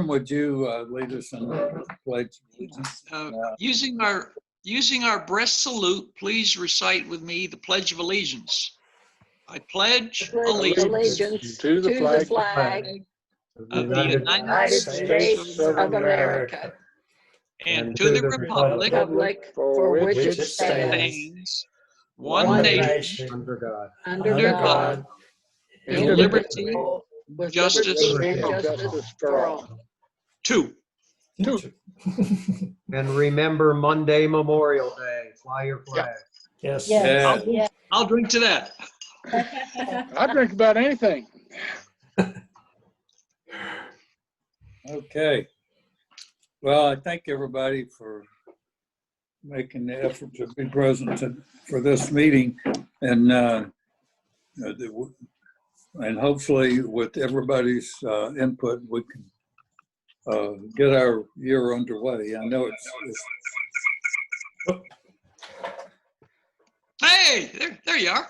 would you lead us in the pledge of allegiance? Using our breast salute, please recite with me the Pledge of Allegiance. I pledge allegiance to the flag of the United States of America and to the republic for which it stands one nation under God, in liberty, justice for all. Two. And remember Monday, Memorial Day. Fly your flag. Yes. Yeah. I'll drink to that. I drink about anything. Okay. Well, I thank everybody for making the effort to be present for this meeting, and hopefully with everybody's input, we can get our year underway. I know it's Hey, there you are.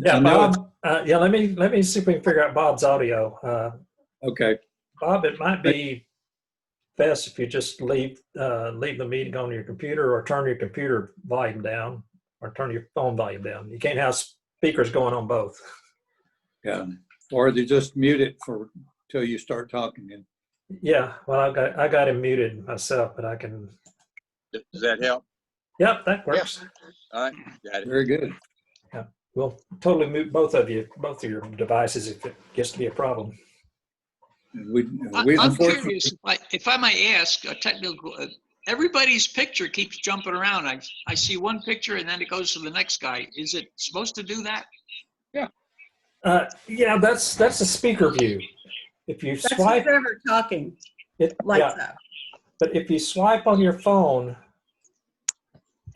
Yeah, Bob. Yeah, let me see if we can figure out Bob's audio. Okay. Bob, it might be best if you just leave the meeting on your computer, or turn your computer volume down, or turn your phone volume down. You can't have speakers going on both. Yeah. Or they just mute it till you start talking. Yeah. Well, I got him muted myself, but I can. Does that help? Yep, that works. All right, got it. Very good. Yeah. We'll totally mute both of your devices if it gets to be a problem. I'm curious, if I might ask a technical, everybody's picture keeps jumping around. I see one picture and then it goes to the next guy. Is it supposed to do that? Yeah, that's a speaker view. If you That's swipe, whoever talking it like yeah. that. But if you swipe on your phone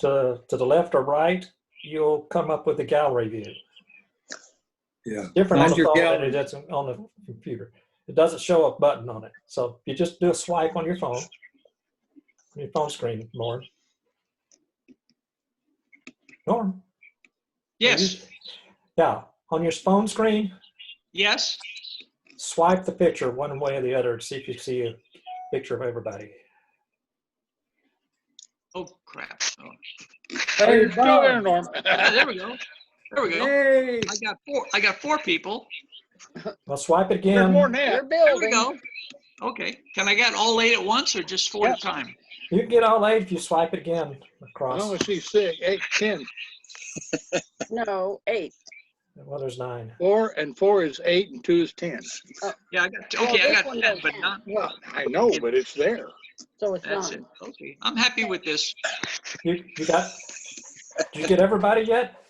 to the left or right, you'll come up with a gallery view. Yeah. Different on Find the your phone gallery. than it is on the computer. It doesn't show a button on it. So you just do a swipe on your phone screen, Norm. Norm? Yes. Yeah, on your phone screen, Yes. swipe the picture one way or the other to see if you see a picture of everybody. Oh, crap. Oh. Hey, you're still there, Norm. Yeah, there we go. There we go. Hey. I got four people. Well, swipe it There's again. more than that. There we go. Okay. Can I get all 8 at once or just 4 at a time? You can get all 8 if you swipe it again I across. only see 6, 8, 10. No, 8. Well, there's 9. 4 and 4 is 8 and 2 is 10. Yeah, I got Well, I this got one 10, does but 10. not. Well, I know, but it's there. So it's That's 9. it. Okay. I'm happy with this. You got? Did you get everybody yet?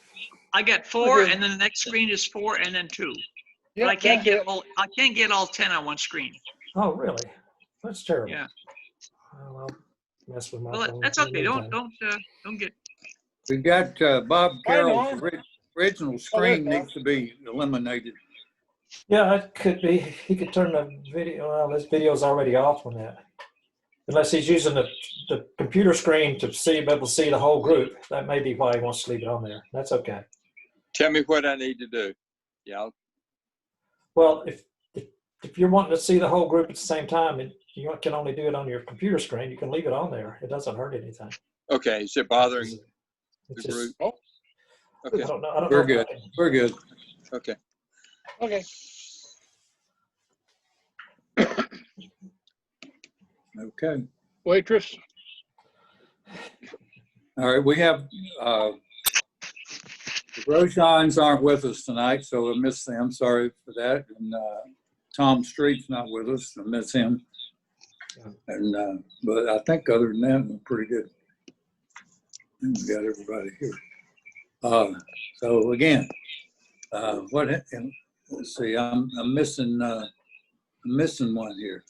I got 4, Okay. and then the next screen is 4, and then 2. Yep, But I can't that's get all. I can't get all 10 on one screen. Oh, really? That's terrible. Yeah. Oh, well, mess with my Well, phone that's in the okay. meantime. Don't get. We've got Bob Carroll's Norm. original screen Bob. needs to be eliminated. Yeah, it could be. He could turn the video. Well, this video's already off on that. Unless he's using the computer screen to be able to see the whole group. That may be why he wants to leave it on there. That's okay. Tell me what I need to do. Yeah. Well, if you're wanting to see the whole group at the same time, and you can only do it on your computer screen, you can leave it on there. It doesn't hurt anything. Okay. Is it bothering It's the just, group? Oh, Okay. I don't know. We're good. We're good. Okay. okay. Okay. Waitress. All right. We have the Grosjeans aren't with us tonight, so I miss them. Sorry for that. And Tom Street's not with us. I miss him. And but I think other than that, we're pretty good. I think we got everybody here. So again, let's see. I'm missing one here.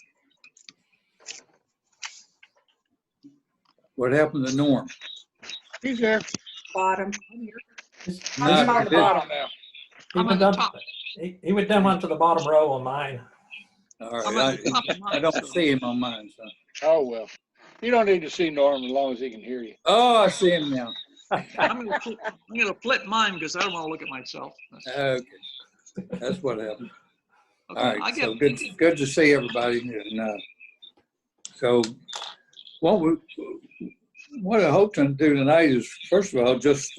What happened to Norm? He's there. Bottom. I'm on the bottom now. I'm on the top. He went down onto the bottom row on mine. All I'm right. at the top of mine, I don't so- see him on mine. So. Oh, well. You don't need to see Norm as long as he can hear you. Oh, I see him now. I'm gonna flip mine because I don't want to look at myself. Okay. That's what happened. Okay, All I right, get, so good to see everybody. And so what I hope to do tonight is, first of all, just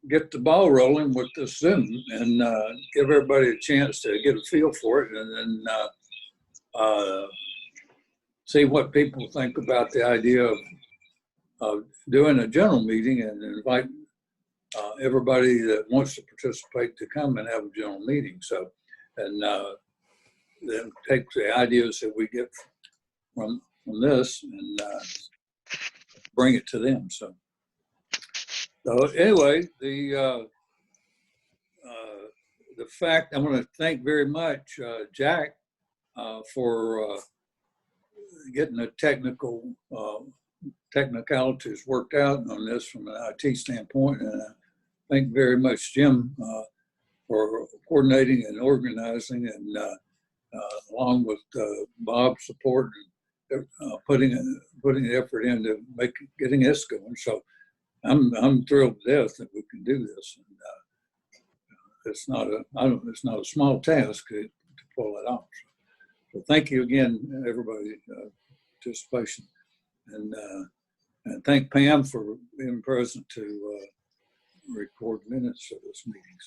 get the ball rolling with the Zoom and give everybody a chance to get a feel for it, and then see what people think about the idea of doing a general meeting and invite everybody that wants to participate to come and have a general meeting. So, and then take the ideas that we get from this and bring it to them. So anyway, the fact, I want to thank very much Jack for getting the technicalities worked out on this from an IT standpoint, and thank very much Jim for coordinating and organizing, and along with Bob's support and putting the effort into getting this going. So I'm thrilled to death that we can do this. And, it's not a small task to pull it off. So thank you again, everybody, participation, and thank Pam for being present to record minutes of this meeting.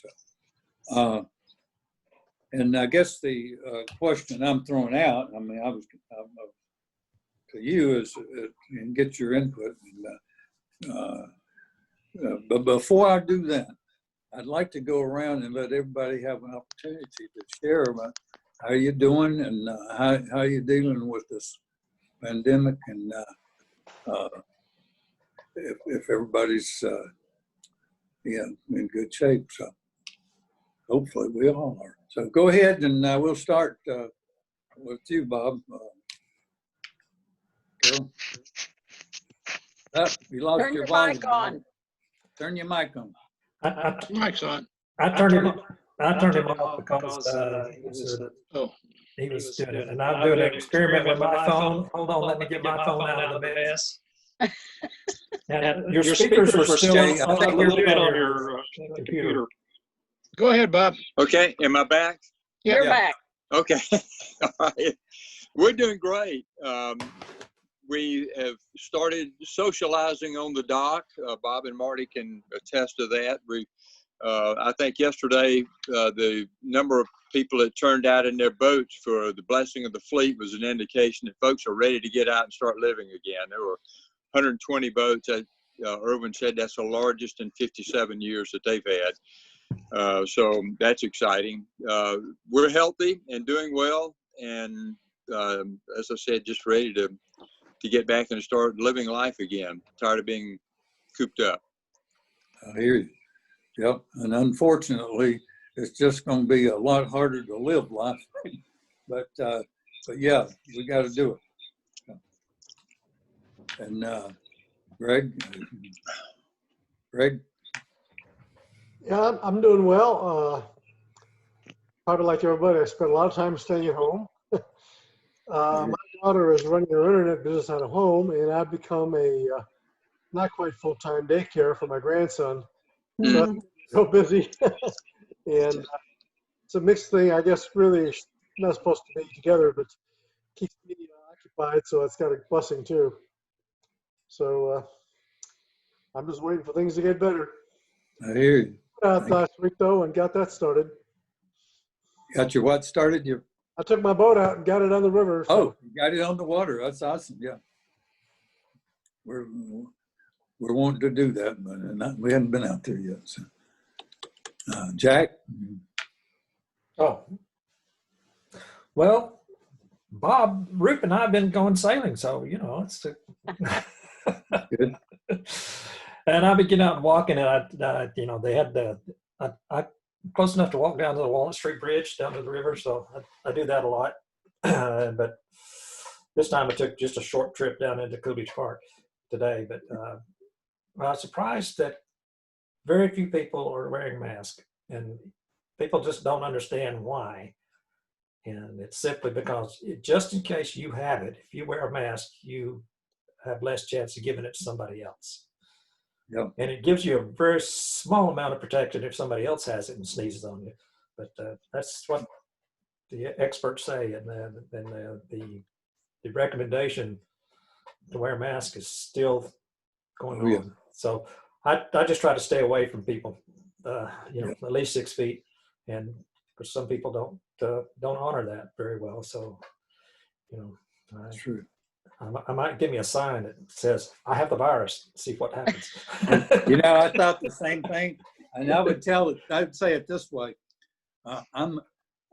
So, and I guess the question I'm throwing out, I mean, to you is and get your input. But before I do that, I'd like to go around and let everybody have an opportunity to share about how you're doing and how you're dealing with this pandemic, and if everybody's in good shape. So hopefully we all are. So go ahead, and we'll start with you, Bob. Carol? You lost Turn your volume. mic on. Turn your mic on. Mike's on. I turned him off because Oh, he was doing it, and I'm doing an experiment with my phone. Hold on, let me get my phone out of the mess. And your speakers were still a little bit on your computer. go ahead, Bob. Okay, am I back? Yeah. You're back. Okay. All right. We're doing great. We have started socializing on the dock. Bob and Marty can attest to that. I think yesterday, the number of people that turned out in their boats for the blessing of the fleet was an indication that folks are ready to get out and start living again. There were 120 boats. Irwin said that's the largest in 57 years that they've had. So that's exciting. We're healthy and doing well. And as I said, just ready to get back and start living life again. Tired of being cooped up. I hear you. Yep. And unfortunately, it's just going to be a lot harder to live life. But yeah, we got to do it. And Greg? Yeah, I'm doing well. Probably like everybody, I spent a lot of time staying at home. My daughter is running her internet business out of home, and I've become a not quite full-time daycare for my grandson. So I'm so busy. And it's a mixed thing. I guess really not supposed to be together, but keeps me occupied, so it's got a blessing too. So I'm just waiting for things to get better. I hear you. Last week though, and got that started. Got your what started? I took my boat out and got it on the river. So. Oh, you got it on the water. That's awesome. Yeah. We're wanting to do that, but we haven't been out there yet. So. Jack? Oh, well, Bob, Roop, and I have been going sailing, so you know it's Good. And I've been getting out and walking, and they had I close enough to walk down to the Walnut Street Bridge down to the river, so I do that a lot. But this time I took just a short trip down into Cool Beach Park today. But I was surprised that very few people are wearing masks, and people just don't understand why. And it's simply because just in case you have it, if you wear a mask, you have less chance of giving it to somebody else. Yep. And it gives you a very small amount of protection if somebody else has it and sneezes on you. But that's what the experts say, and the recommendation to wear a mask is still going Oh, yeah. on. So I just try to stay away from people, at least 6 feet, and because some people don't honor that very well. So, That's true. I might give me a sign that says I have the virus. See what happens. I thought the same thing, and I would say it this way: I'm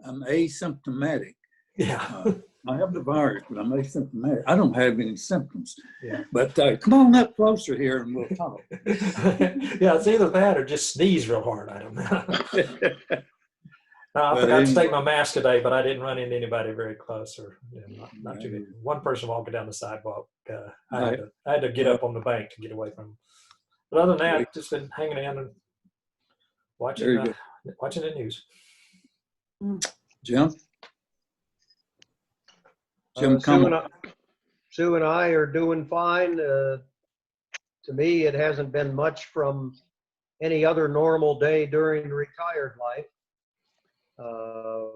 asymptomatic. Yeah. I have the virus, but I'm asymptomatic. I don't have any symptoms. Yeah. But come on up closer here, and we'll talk. Yeah, it's either that or just sneeze real hard. I don't know. I But forgot to anyway. take my mask today, but I didn't run into anybody very close, or not too Right. good. One person walking down the sidewalk. I Right. had to get up on the bank to get away from him. But other than that, I've just been hanging in and Very watching good. watching the news. Jim? Jim, come on. Sue and I are doing fine. To me, it hasn't been much from any other normal day during retired life.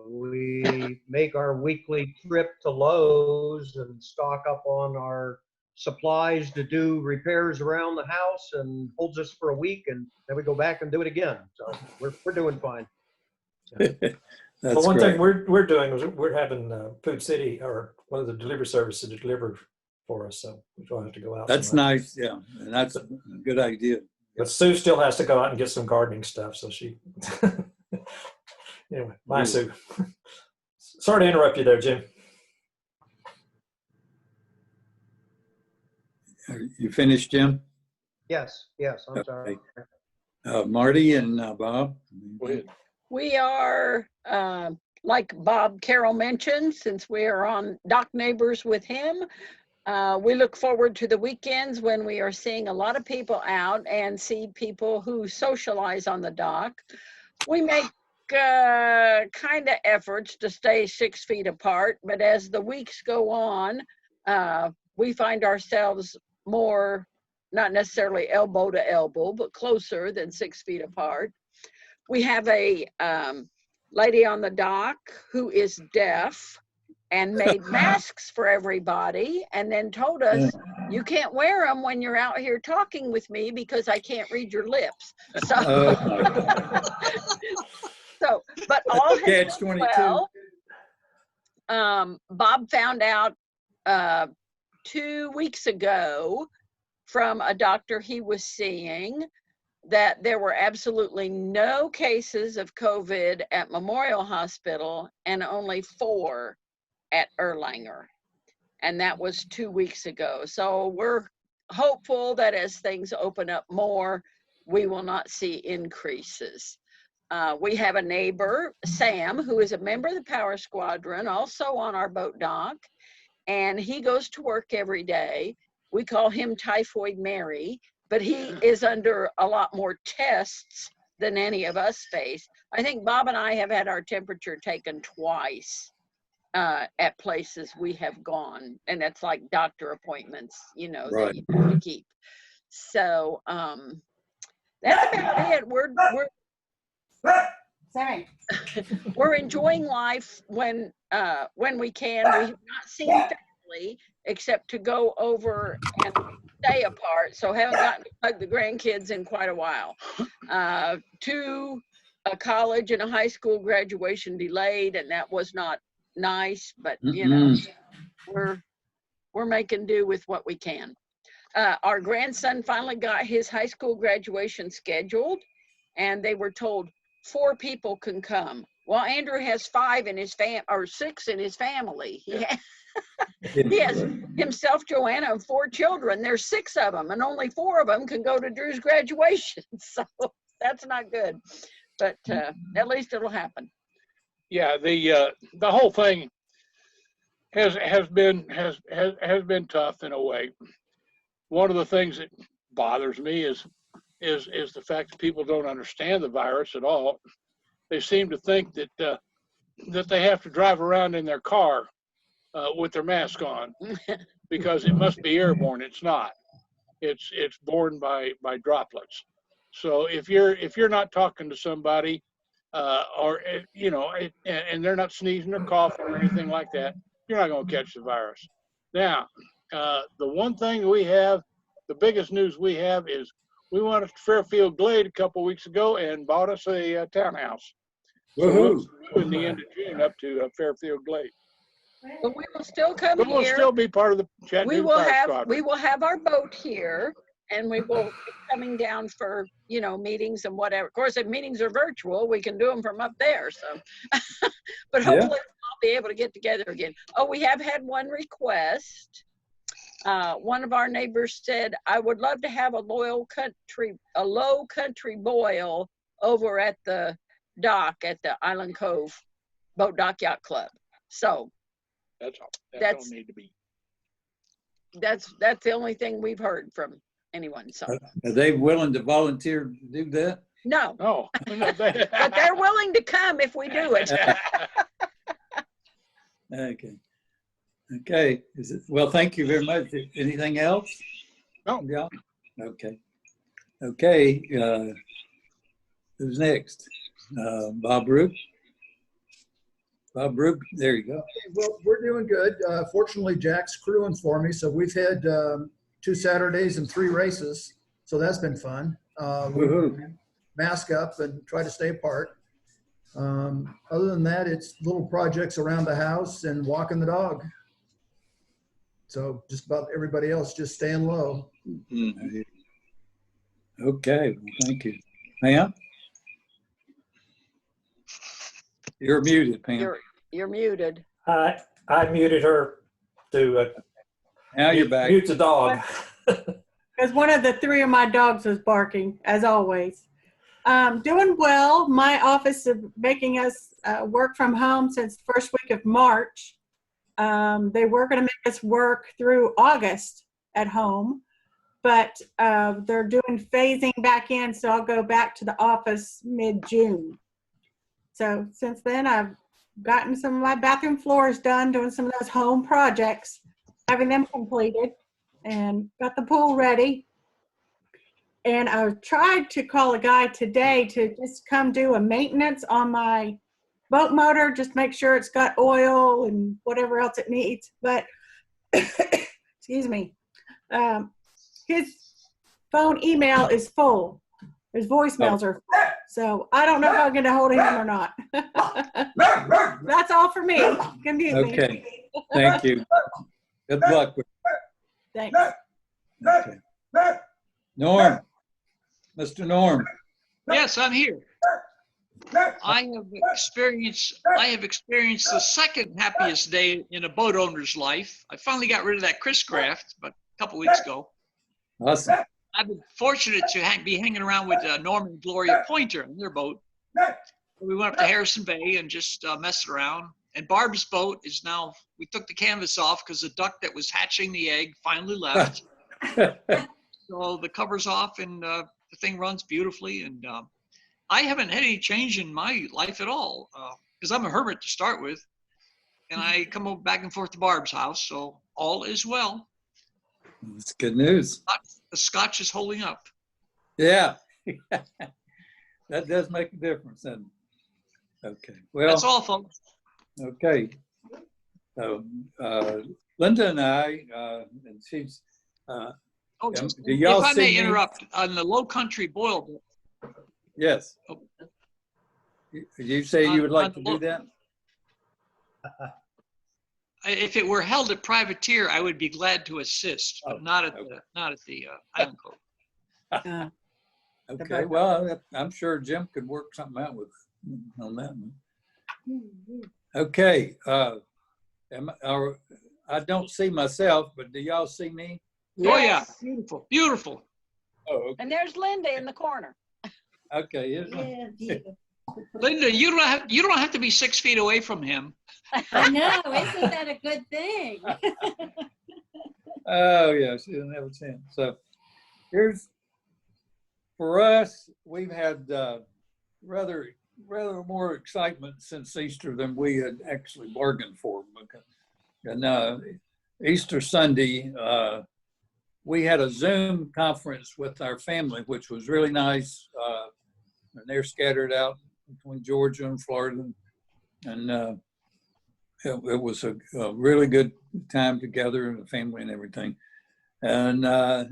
We make our weekly trip to Lowe's and stock up on our supplies to do repairs around the house, and holds us for a week, and then we go back and do it again. So we're doing fine. That's Well, one great. thing we're doing is we're having Food City or one of the delivery services to deliver for us, so we don't have to go out. That's so much. nice. Yeah, and that's a good idea. But Sue still has to go out and get some gardening stuff, so she. Anyway, bye, Sue. Sorry to interrupt you there, Jim. You finished, Jim? Yes, I'm sorry. Marty and Bob? Go ahead. We are, like Bob Carroll mentioned, since we are on dock neighbors with him, we look forward to the weekends when we are seeing a lot of people out and see people who socialize on the dock. We make kind of efforts to stay 6 feet apart, but as the weeks go on, we find ourselves more, not necessarily elbow to elbow, but closer than 6 feet apart. We have a lady on the dock who is deaf and made masks for everybody, and then told us, you can't wear them when you're out here talking with me because I can't read your lips. So, so but all has Catch been 22. well. Bob found out 2 weeks ago from a doctor he was seeing that there were absolutely no cases of COVID at Memorial Hospital and only 4 at Erlanger. And that was 2 weeks ago. So we're hopeful that as things open up more, we will not see increases. We have a neighbor, Sam, who is a member of the Power Squadron, also on our boat dock, and he goes to work every day. We call him Typhoid Mary, but he is under a lot more tests than any of us face. I think Bob and I have had our temperature taken twice at places we have gone, and that's like doctor appointments, Right. that you have to keep. So that's about it. We're enjoying life when we can. We have not seen family except to go over and stay apart, so haven't gotten to hug the grandkids in quite a while. To a college and a high school graduation delayed, and that was not nice, but we're making do with what we can. Our grandson finally got his high school graduation scheduled, and they were told 4 people can come. Well, Andrew has 5 in his or 6 in his family. He has himself, Joanna, and 4 children. There's 6 of them, and only 4 of them can go to Drew's graduation. So that's not good, but at least it'll happen. Yeah, the whole thing has been tough in a way. One of the things that bothers me is the fact that people don't understand the virus at all. They seem to think that they have to drive around in their car with their mask on because it must be airborne. It's not. It's borne by droplets. So if you're not talking to somebody and they're not sneezing or coughing or anything like that, you're not going to catch the virus. Now, the one thing we have, the biggest news we have is we went to Fairfield Glade a couple weeks ago and bought us a townhouse. So we'll Woohoo. be in the end of June up to Fairfield Glade. But we will still come But we'll here. still be part of the We Chattanooga will Fire have, Squadron. we will have our boat here, and we will be coming down for, meetings and whatever. Of course, if meetings are virtual, we can do them from up there, so. But Yeah. hopefully I'll be able to get together again. Oh, we have had one request. One of our neighbors said, I would love to have a low country boil over at the dock at the Island Cove Boat Dock Yacht Club. So That's all. That That's- don't need to be. that's the only thing we've heard from anyone, so. Are they willing to volunteer to do that? No, No. but they're willing to come if we do it. Okay. Okay. Well, thank you very much. Anything else? No. Yeah. Okay. Okay. Who's next? Bob Rook. Bob Rook, there you go. Well, we're doing good. Fortunately, Jack's crewing for me, so we've had 2 Saturdays and 3 races, so that's been fun. We Woohoo. mask up and try to stay apart. Other than that, it's little projects around the house and walking the dog. So just about everybody else just staying low. Okay. Well, thank you. Pam? You're muted, Pam. You're muted. I muted her to Now you're back. mute the dog. Because one of the 3 of my dogs was barking, as always. Doing well. My office is making us work from home since the first week of March. They were going to make us work through August at home, but they're doing phasing back in, so I'll go back to the office mid-June. So since then, I've gotten some of my bathroom floors done, doing some of those home projects, having them completed, and got the pool ready. And I tried to call a guy today to just come do a maintenance on my boat motor, just make sure it's got oil and whatever else it needs. But, excuse me, his phone email is full. His voicemails are full. So I don't know if I'll get a hold of him or not. That's all for me. Can mute me. Okay. Thank you. Good luck with Thanks. it. Okay. Norm. Mr. Norm. Yes, I'm here. I have experienced the second happiest day in a boat owner's life. I finally got rid of that Chris Graft, but a couple weeks ago. Awesome. I've been fortunate to be hanging around with Norm and Gloria Pointer on their boat. We went up to Harrison Bay and just messed around. And Barb's boat is now, we took the canvas off because the duck that was hatching the egg finally left. So the cover's off and the thing runs beautifully. And I haven't had any change in my life at all because I'm a hermit to start with. And I come over back and forth to Barb's house. So all is well. It's good news. The scotch is holding up. Yeah. That does make a difference, doesn't it? Okay. Well, That's all, folks. okay. Linda and I, and she's, Oh, just, do y'all if I see may me? interrupt, on the Low Country Boil, yes. Oh. You say you would like to On- do that? if it were held at Privateer, I would be glad to assist, but Oh, not at okay. the Island Cove. Okay, well, I'm sure Jim could work something out on that one. Okay, I don't see myself, but do y'all see me? Oh yeah, beautiful, beautiful. Oh, okay. And there's Linda in the corner. Okay, is it? Yeah. Linda, you don't have to be 6 feet away from him. I know, isn't that a good thing? Oh, yeah, she doesn't have a chance. So for us, we've had rather more excitement since Easter than we had actually bargained for. And Easter Sunday, we had a Zoom conference with our family, which was really nice. And they're scattered out between Georgia and Florida. And it was a really good time together, and the family and everything. And there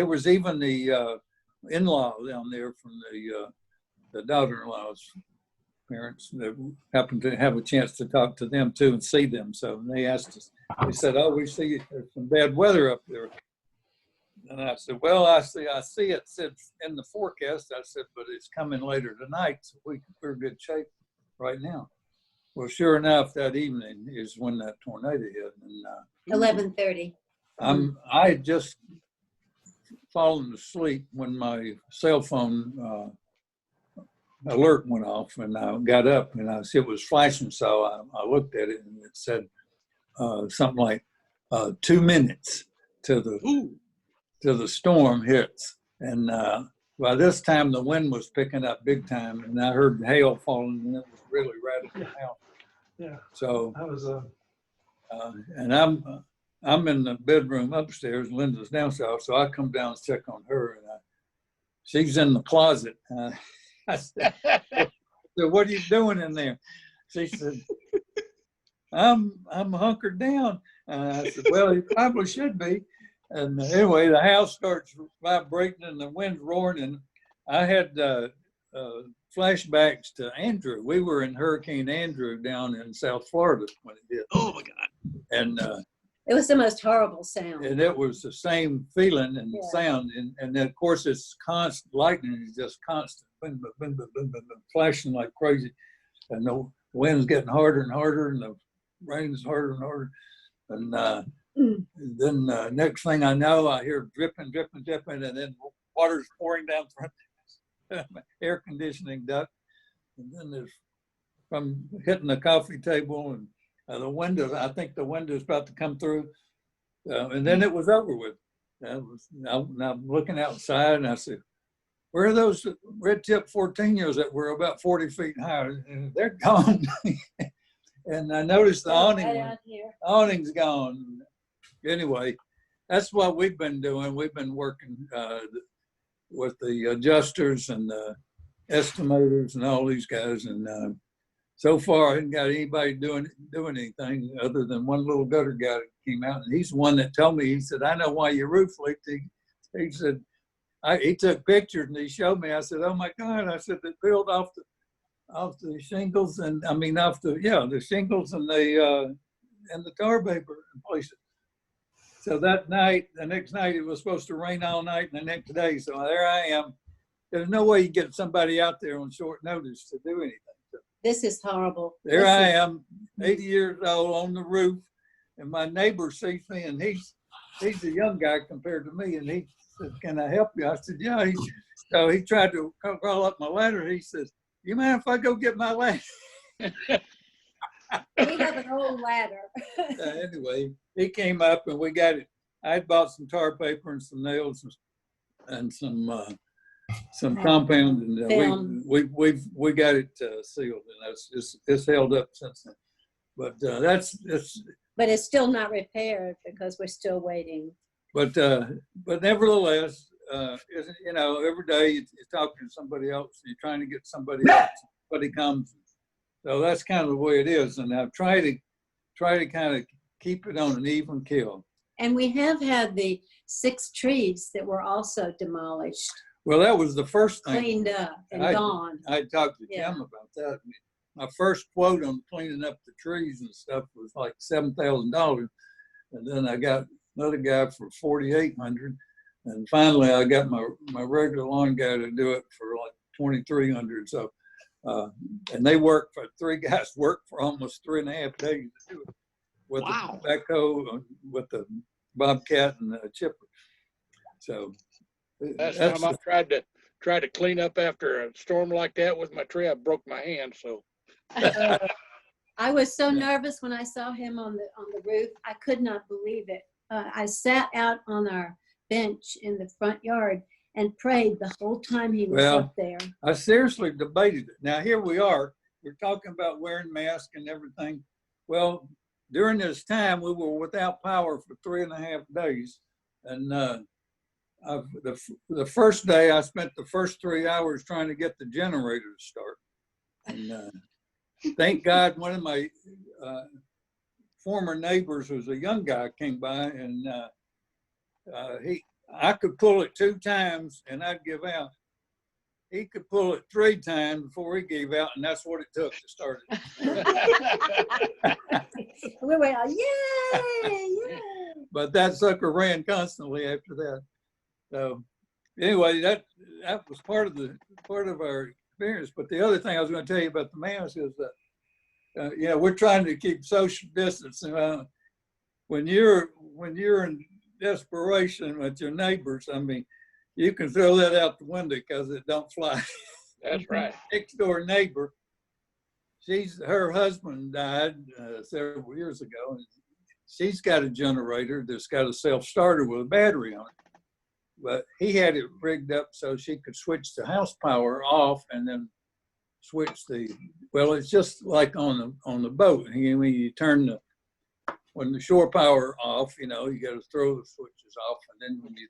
was even the in-law down there from the daughter-in-law's parents that happened to have a chance to talk to them too and see them. So they asked us, they said, "Oh, we see there's some bad weather up there." And I said, "Well, I see it said in the forecast." I said, "But it's coming later tonight, so we're in good shape right now." Well, sure enough, that evening is when that tornado hit. And 11:30. I had just fallen asleep when my cell phone alert went off, and I got up and it was flashing. So I looked at it, and it said something like 2 minutes to the storm hits. And by this time, the wind was picking up big time, and I heard hail falling, and it was really right at the house. Yeah. So That was and I'm in the bedroom upstairs. Linda's downstairs, so I come down and check on her, and she's in the closet. I said, "What are you doing in there?" She said, I'm hunkered down." I said, "Well, you probably should be." And anyway, the house starts vibrating and the wind's roaring, and I had flashbacks to Andrew. We were in Hurricane Andrew down in South Florida when it hit. Oh my God. And It was the most horrible sound. and it was the same feeling and Yeah. sound. And then, of course, it's constant. Lightning is just constant, boom, boom, boom, boom, boom, boom, boom, flashing like crazy. And the wind's getting harder and harder, and the rain's harder and harder. And then next thing I know, I hear dripping, dripping, dripping, and then water's pouring down front air conditioning duct. And then there's from hitting the coffee table and the window. I think the window's about to come through. And then it was over with. I'm looking outside, and I said, "Where are those red tip 14-years that were about 40 feet high?" And they're gone. And I noticed the awning's gone. Anyway, that's what we've been doing. We've been working with the adjusters and the estimators and all these guys. And so far, I haven't got anybody doing anything other than one little gutter guy that came out. And he's the one that told me, he said, "I know why your roof leaked." He said, he took pictures and he showed me. I said, "Oh my God." I said, "They peeled off the shingles, and the shingles and the tar paper in places." So that night, the next night, it was supposed to rain all night, and the next day. So there I am. There's no way you get somebody out there on short notice to do anything. So This is horrible. there I am, 80 years old on the roof, and my neighbor sees me, and he's a young guy compared to me, and he said, "Can I help you?" I said, "Yeah." So he tried to crawl up my ladder. He says, "You mind if I go get my ladder?" We have an old ladder. Anyway, he came up and we got it. I had bought some tar paper and some nails and some compound, and Film. we got it sealed, and it's held up since then. But But it's still not repaired because we're still waiting. but nevertheless, every day you're talking to somebody else, you're trying to get somebody else. Somebody comes. So that's kind of the way it is, and I've tried to kind of keep it on an even keel. And we have had the 6 trees that were also demolished, Well, that was the first thing. cleaned up and gone. I talked to Yeah. Tim about that. My first quote on cleaning up the trees and stuff was like $7,000, and then I got another guy for $4,800, and finally I got my regular lawn guy to do it for like $2,300. So, and they worked for 3 guys worked for almost 3.5 days to do it with Wow. the backhoe, with the bobcat and the chipper. So Last time I tried to clean up after a storm like that with my tree, I broke my hand. So I was so nervous when I saw him on the roof. I could not believe it. I sat out on our bench in the front yard and prayed the whole time he was up there. I seriously debated it. Now here we are. We're talking about wearing masks and everything. Well, during this time we were without power for 3.5 days, and the first day I spent the first 3 hours trying to get the generator to start. And thank God one of my former neighbors was a young guy, came by, and I could pull it 2 times and I'd give out. He could pull it 3 times before he gave out, and that's what it took to start it. We were like, yay, yay. But that sucker ran constantly after that. So anyway, that was part of our experience. But the other thing I was going to tell you about the mask is that you know, we're trying to keep social distance. When you're in desperation with your neighbors, I mean, you can throw that out the window because it don't fly. That's right. Next door neighbor, her husband died several years ago, and she's got a generator that's got a self-starter with a battery on it. But he had it rigged up so she could switch the house power off and then switch well, it's just like on the boat. When you turn when the shore power off, you know, you got to throw the switches off, and then when you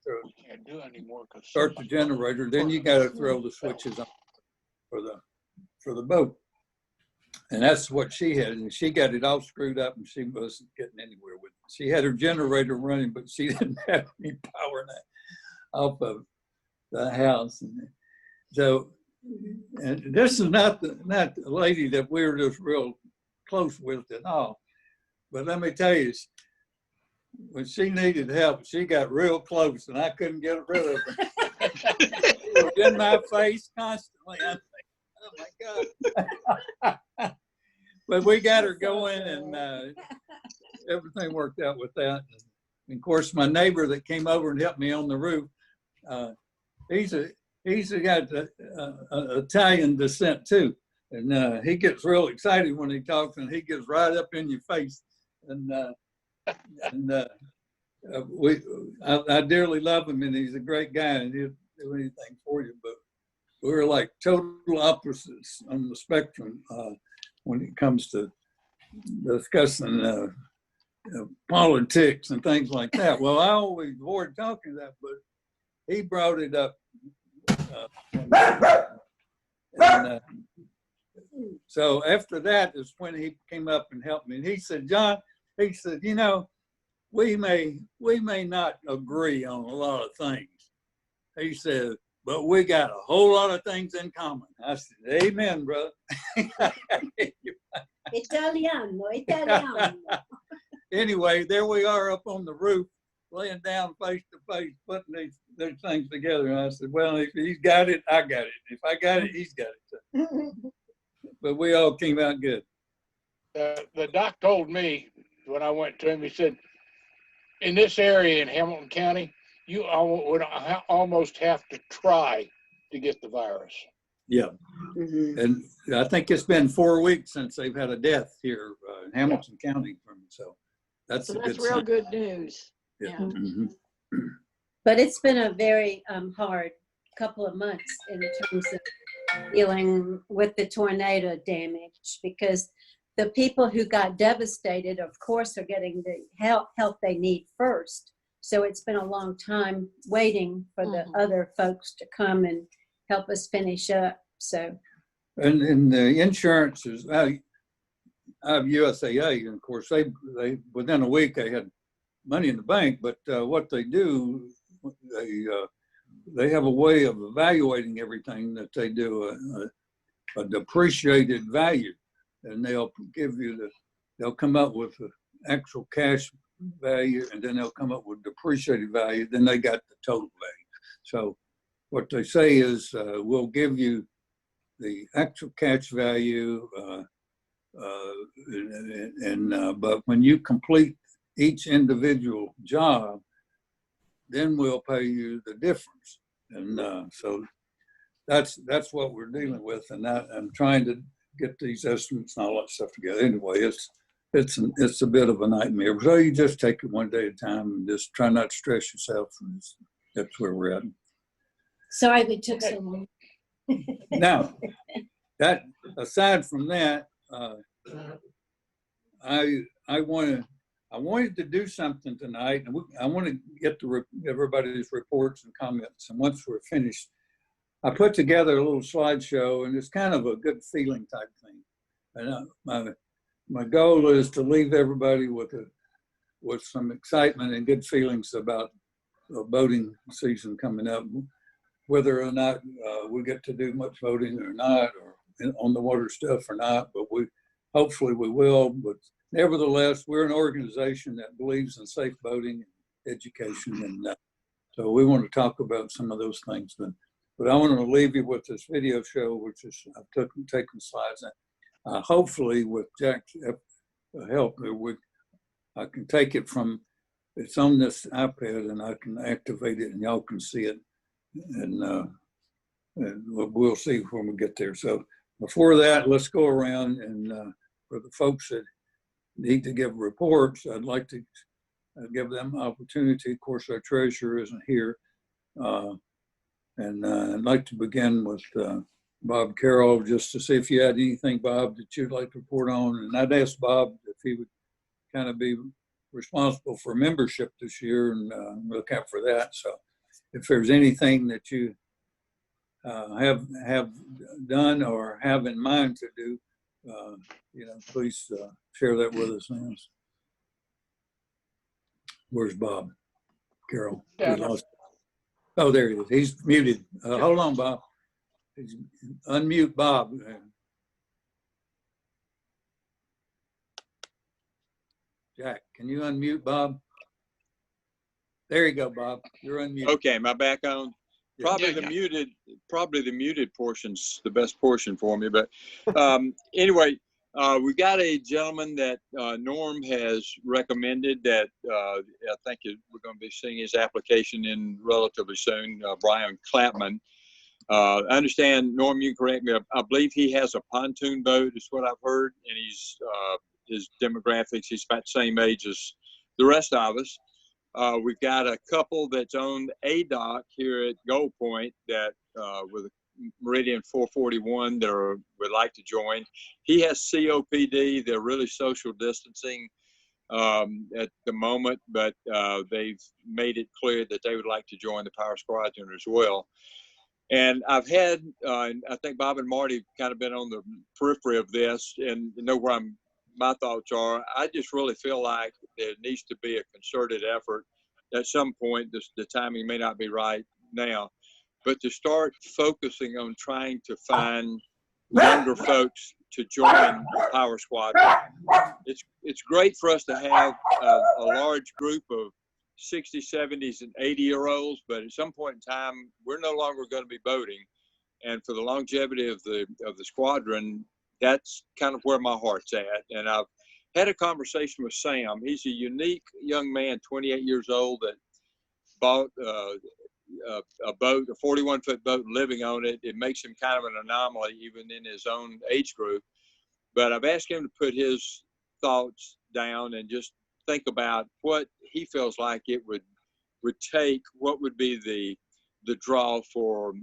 Can't do anymore. start the generator, then you got to throw the switches on for the boat. And that's what she had, and she got it all screwed up, and she wasn't getting anywhere with it. She had her generator running, but she didn't have any power off of the house. And so, and this is not the lady that we were just real close with at all. But let me tell you, when she needed help, she got real close, and I couldn't get rid of her. She was in my face constantly. I think, oh my God. But we got her going, and everything worked out with that. And of course, my neighbor that came over and helped me on the roof, he's got Italian descent too. And he gets real excited when he talks, and he gets right up in your face. And I dearly love him, and he's a great guy, and he'll do anything for you. But we're like total opposites on the spectrum when it comes to discussing politics and things like that. Well, I always avoid talking that, but he brought it up. So after that is when he came up and helped me. And he said, John, he said, you know, we may not agree on a lot of things. He said, but we got a whole lot of things in common. I said, amen, brother. Italiano. Anyway, there we are up on the roof, laying down face to face, putting these things together. And I said, well, if he's got it, I got it. If I got it, he's got it too. But we all came out good. The doc told me when I went to him, he said, in this area in Hamilton County, you would almost have to try to get the virus. Yeah. Mm-hmm. And I think it's been 4 weeks since they've had a death here in Hamilton County. So that's So a that's good real sign. good news. Yeah. Yeah. Mhm. But it's been a very hard couple of months in terms of dealing with the tornado damage, because the people who got devastated, of course, are getting the help they need first. So it's been a long time waiting for the other folks to come and help us finish up. So. And the insurance is, I have USAA, and of course they within a week they had money in the bank. But what they do, they have a way of evaluating everything that they do a depreciated value, and they'll give you they'll come up with the actual cash value, and then they'll come up with depreciated value. Then they got the total value. So what they say is, we'll give you the actual cash value, but when you complete each individual job, then we'll pay you the difference. And so that's what we're dealing with. And I'm trying to get these estimates and all that stuff together. Anyway, it's a bit of a nightmare. So you just take it one day at a time and just try not to stress yourself. And that's where we're at. Sorry we took so long. Now, that aside from that, I want to I wanted to do something tonight, and I want to get to everybody's reports and comments. And once we're finished, I put together a little slideshow, and it's kind of a good feeling type thing. And my goal is to leave everybody with some excitement and good feelings about voting season coming up, whether or not we get to do much voting or not, or on the water stuff or not. But hopefully we will. But nevertheless, we're an organization that believes in safe voting and education, and so we want to talk about some of those things. But I want to leave you with this video show, which is I've taken slides. And hopefully, with Jack's help, I can take it from, it's on this iPad, and I can activate it, and y'all can see it, and we'll see when we get there. So before that, let's go around, and for the folks that need to give reports, I'd like to give them opportunity. Of course, our treasurer isn't here. And I'd like to begin with Bob Carroll, just to see if you had anything, Bob, that you'd like to report on. And I'd ask Bob if he would kind of be responsible for membership this year and look out for that. So if there's anything that you have done or have in mind to do, please share that with us now. Where's Bob Carroll? We lost. Oh, there he is. He's muted. Hold on, Bob. Unmute Bob. Jack, can you unmute Bob? There you go, Bob. You're unmuted. Okay, am I back on? Probably the muted portion's the best portion for me. But anyway, we got a gentleman that Norm has recommended that I think we're going to be seeing his application in relatively soon, Brian Clapman. I understand, Norm, you can correct me, I believe he has a pontoon boat is what I've heard, and his demographics, he's about the same age as the rest of us. We've got a couple that's on a dock here at Gold Point that with Meridian 441 that would like to join. He has COPD. They're really social distancing at the moment, but they've made it clear that they would like to join the Power Squadron as well. And I've had, I think Bob and Marty kind of been on the periphery of this and know where my thoughts are. I just really feel like there needs to be a concerted effort at some point. The timing may not be right now, but to start focusing on trying to find younger folks to join the Power Squadron. It's great for us to have a large group of 60s, 70s, and 80-year-olds, but at some point in time, we're no longer going to be boating. And for the longevity of the squadron, that's kind of where my heart's at. And I've had a conversation with Sam. He's a unique young man, 28 years old, that bought a boat, a 41-foot boat, and living on it. It makes him kind of an anomaly, even in his own age group. But I've asked him to put his thoughts down and just think about what he feels like it would take, what would be the draw for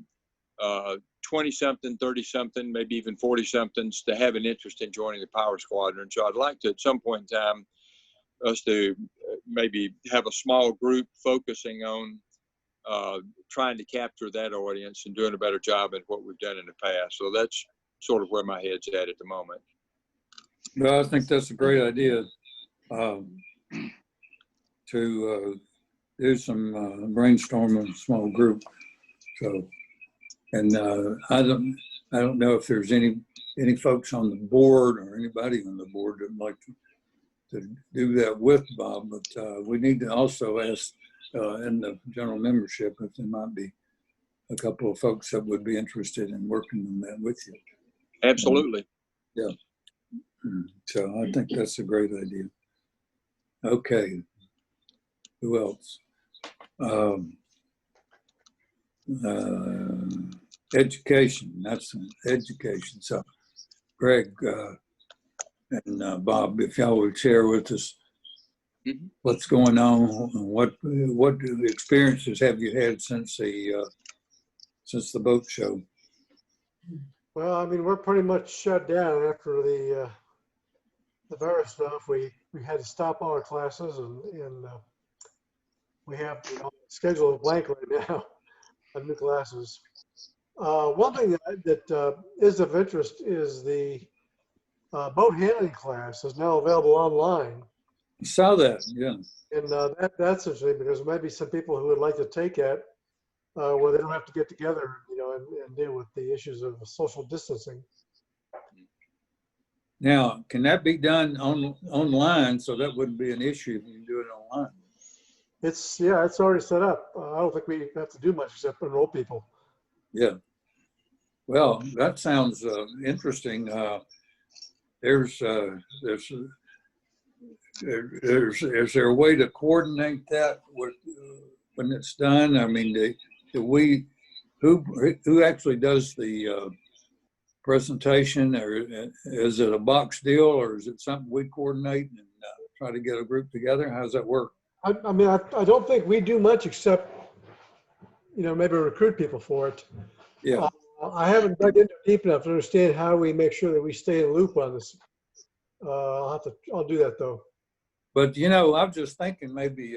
20-something, 30-something, maybe even 40-somethings to have an interest in joining the Power Squadron. So I'd like to, at some point in time, us to maybe have a small group focusing on trying to capture that audience and doing a better job at what we've done in the past. So that's sort of where my head's at the moment. Well, I think that's a great idea to do some brainstorming in a small group. So, and I don't know if there's any folks on the board or anybody on the board that would like to do that with Bob, but we need to also ask in the general membership if there might be a couple of folks that would be interested in working on that with you. Absolutely. Yeah. So I think that's a great idea. Okay. Who else? Education. That's education. So Greg and Bob, if y'all would share with us what's going on, what experiences have you had since the boat show? Well, I mean, we're pretty much shut down after the virus stuff. We we had to stop all our classes and we have scheduled blank right now of new classes. One thing that is of interest is the boat handling class is now available online. Saw that, yeah. And that's interesting because there might be some people who would like to take it where they don't have to get together, and deal with the issues of social distancing. Now, can that be done online? So that wouldn't be an issue if you do it online. It's already set up. I don't think we have to do much except enroll people. Yeah. Well, that sounds interesting. Is there a way to coordinate that with when it's done? I mean, who actually does the presentation, or is it a box deal, or is it something we coordinate and try to get a group together? How does that work? I mean, I don't think we do much except, maybe recruit people for it. Yeah. I haven't dug into it deep enough to understand how we make sure that we stay in the loop on this. I'll do that though. But I'm just thinking maybe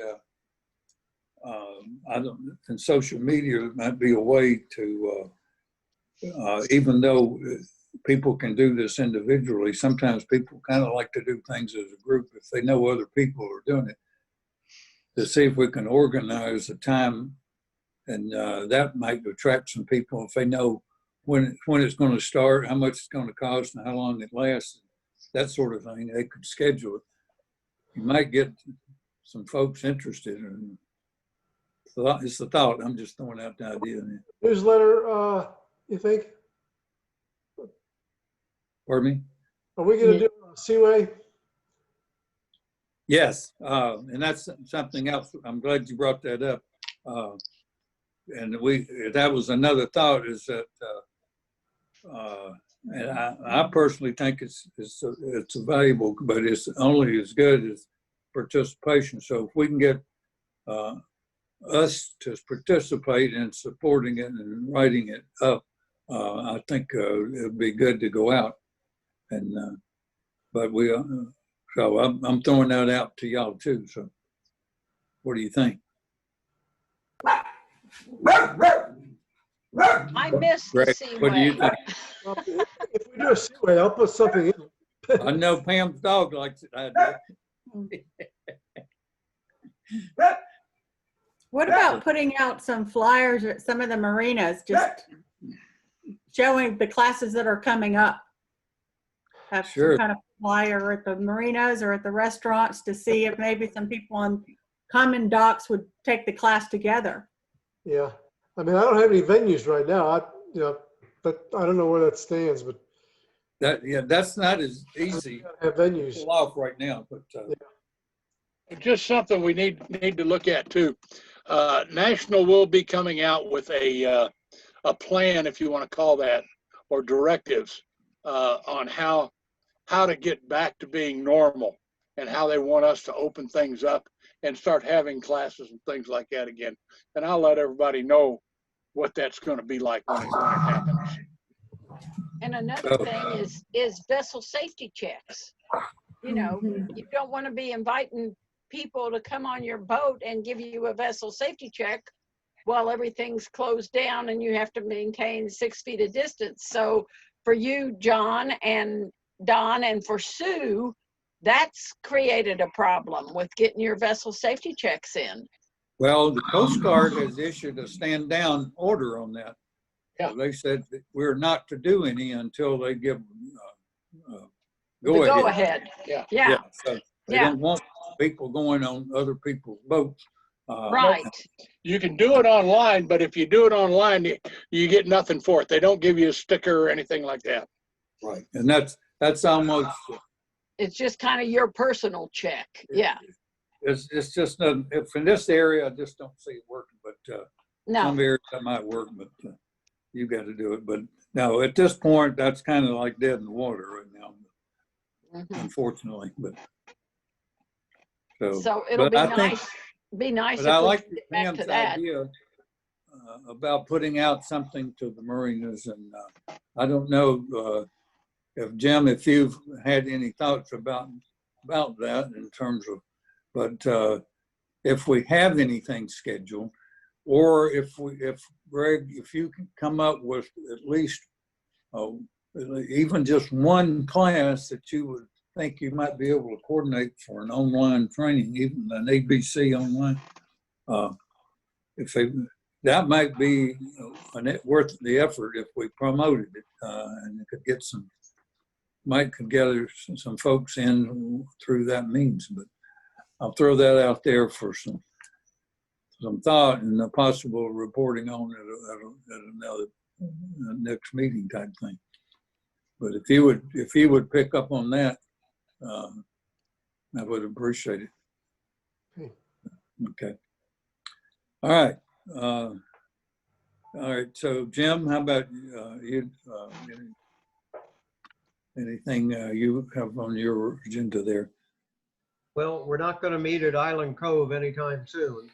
in social media might be a way to even though people can do this individually, sometimes people kind of like to do things as a group if they know other people are doing it, to see if we can organize the time, and that might attract some people if they know when it's going to start, how much it's going to cost, and how long it lasts, that sort of thing. They could schedule it. You might get some folks interested. It's the thought. I'm just throwing out the idea. Newsletter, you think? Pardon me? Are we going to do a Seaway? Yes, and that's something else. I'm glad you brought that up. And that was another thought, is that, and I personally think it's valuable, but it's only as good as participation. So if we can get us to participate in supporting it and writing it up, I think it'd be good to go out. And but so I'm throwing that out to y'all too. So what do you think? I miss the Greg, Seaway. what do you think? If we do a Seaway, I'll put something in. I know Pam's dog likes it. I do. What about putting out some flyers at some of the marinas, just showing the classes that are coming up? Have Sure. some kind of flyer at the marinas or at the restaurants to see if maybe some people on common docks would take the class together. Yeah. I mean, I don't have any venues right now. But I don't know where that stands, but that's not as easy to have venues. to pull off right now, but Just something we need to look at too. National will be coming out with a plan, if you want to call that, or directives on how to get back to being normal, and how they want us to open things up and start having classes and things like that again. And I'll let everybody know what that's going to be like when it happens. And another thing is vessel safety checks. You don't want to be inviting people to come on your boat and give you a vessel safety check while everything's closed down and you have to maintain 6 feet of distance. So for you, John and Don, and for Sue, that's created a problem with getting your vessel safety checks in. well, the Coast Guard has issued a stand down order on that. Yeah. So they said that we're not to do any until they give Go go ahead. Yeah. So they don't want people going on other people's boats. Right. You can do it online, but if you do it online, you get nothing for it. They don't give you a sticker or anything like that. Right. And that's almost. It's just kind of your personal check. Yeah. It's just if in this area, I just don't see it working, but No. some areas that might work, but you got to do it. But no, at this point, that's kind of like dead in the water right now, unfortunately. But so it'll be nice. Be nice. But I like back to Pam's that. idea about putting out something to the marinas, and I don't know if Jim, if you've had any thoughts about about that in terms of, but if we have anything scheduled, or if Greg, if you can come up with at least even just one class that you would think you might be able to coordinate for an online training, even an ABC online, if they, that might be worth the effort if we promoted it, and it could get might could gather some folks in through that means. But I'll throw that out there for some thought and a possible reporting on it at another next meeting type thing. But if you would pick up on that, I would appreciate it. Okay. All right. All right. So Jim, how about you? Anything you have on your agenda there? Well, we're not going to meet at Island Cove anytime soon.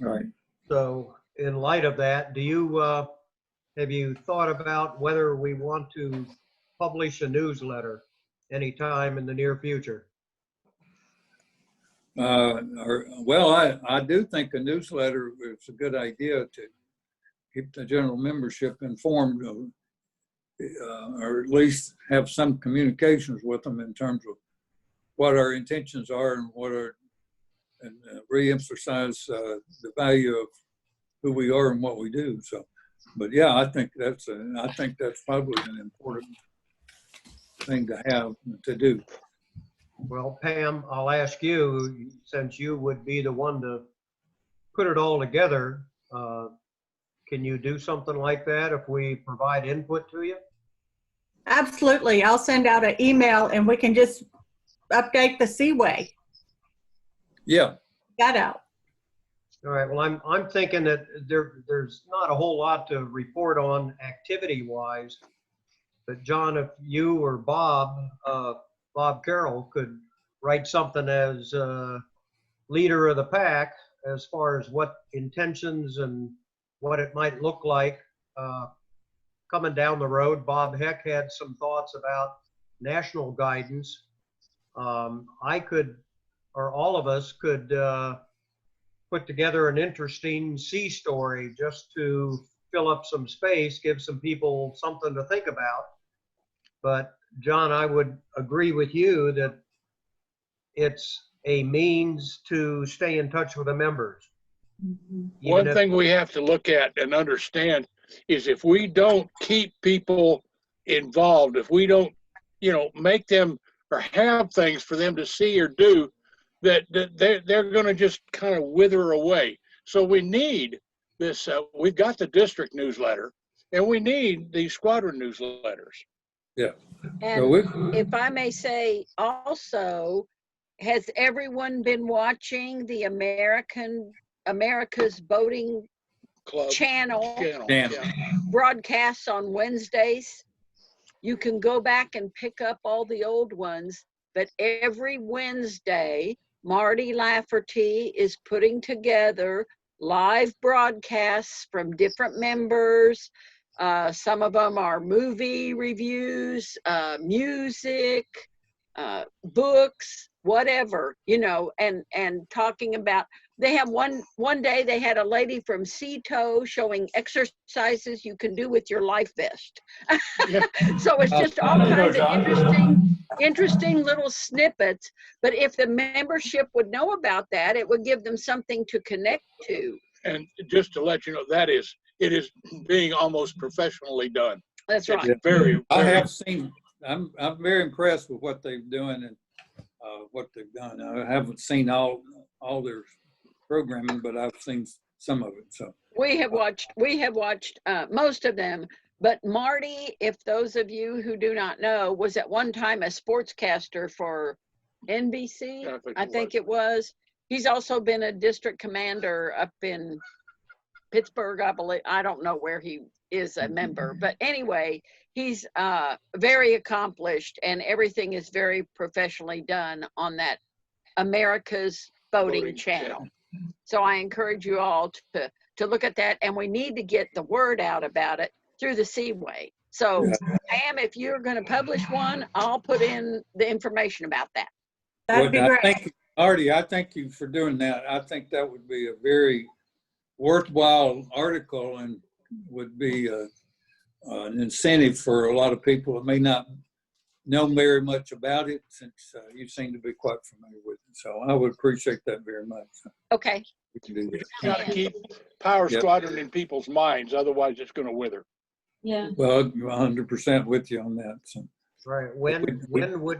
Right. So in light of that, have you thought about whether we want to publish a newsletter anytime in the near future? Well, I do think a newsletter is a good idea to keep the general membership informed of, or at least have some communications with them in terms of what our intentions are and and re-emphasize the value of who we are and what we do. So, but yeah, I think that's probably an important thing to have to do. Well, Pam, I'll ask you, since you would be the one to put it all together, can you do something like that if we provide input to you? Absolutely. I'll send out an email and we can just update the Seaway. Yeah. Got out. All right. Well, I'm thinking that there's not a whole lot to report on activity-wise, but John, if you or Bob Carroll could write something as leader of the pack as far as what intentions and what it might look like coming down the road. Bob Heck had some thoughts about national guidance. I could, or all of us could put together an interesting sea story just to fill up some space, give some people something to think about. But John, I would agree with you that it's a means to stay in touch with the members. One thing we have to look at and understand is if we don't keep people involved, if we don't, make them or have things for them to see or do, that they're going to just kind of wither away. So we need this. We've got the district newsletter, and we need these squadron newsletters. Yeah. And So if I may say also, has everyone been watching the America's Boating Club channel Yeah. broadcasts on Wednesdays? You can go back and pick up all the old ones, but every Wednesday, Marty Lafferty is putting together live broadcasts from different members. Some of them are movie reviews, music, books, whatever, and talking about, they have one day they had a lady from Sea-Tow showing exercises you can do with your life vest. So it's just all kinds of interesting little snippets. But if the membership would know about that, it would give them something to connect to. And just to let you know, it is being almost professionally done. That's right. It's very, I very, have seen, I'm very impressed with what they're doing and what they've done. I haven't seen all their programming, but I've seen some of it. So we have watched most of them. But Marty, if those of you who do not know, was at one time a sportscaster for NBC. I think it was. He's also been a district commander up in Pittsburgh, I believe. I don't know where he is a member, but anyway, he's very accomplished, and everything is very professionally done on that America's Boating channel. So I encourage you all to look at that, and we need to get the word out about it through the Seaway. So Pam, if you're going to publish one, I'll put in the information about that. That'd be I great. think, Artie, I thank you for doing that. I think that would be a very worthwhile article and would be an incentive for a lot of people that may not know very much about it, since you seem to be quite familiar with it. So I would appreciate that very much. Okay. We can do that. Got to keep Power Yep. Squadron in people's minds, otherwise it's going to wither. Yeah. Well, 100% with you on that. So Right, we when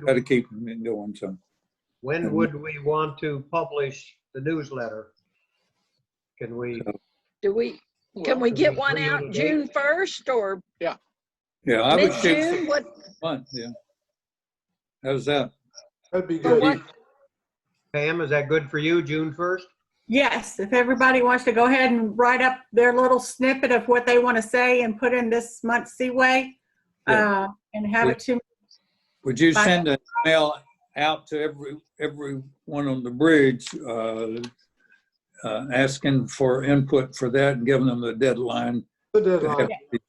got to keep them going. So would we want to publish the newsletter? Can we? Do we, Well, can we can get we one agree on out a date? June 1st or yeah, I would shoot mid-June? What, for fun. Yeah. How's that? That'd be for good. what? Pam, is that good for you, June 1st? Yes, if everybody wants to go ahead and write up their little snippet of what they want to say and put in this month's Seaway, Yeah. and have it to me. Would you Bye. send an email out to everyone on the bridge asking for input for that and giving them the deadline? The to deadline. have-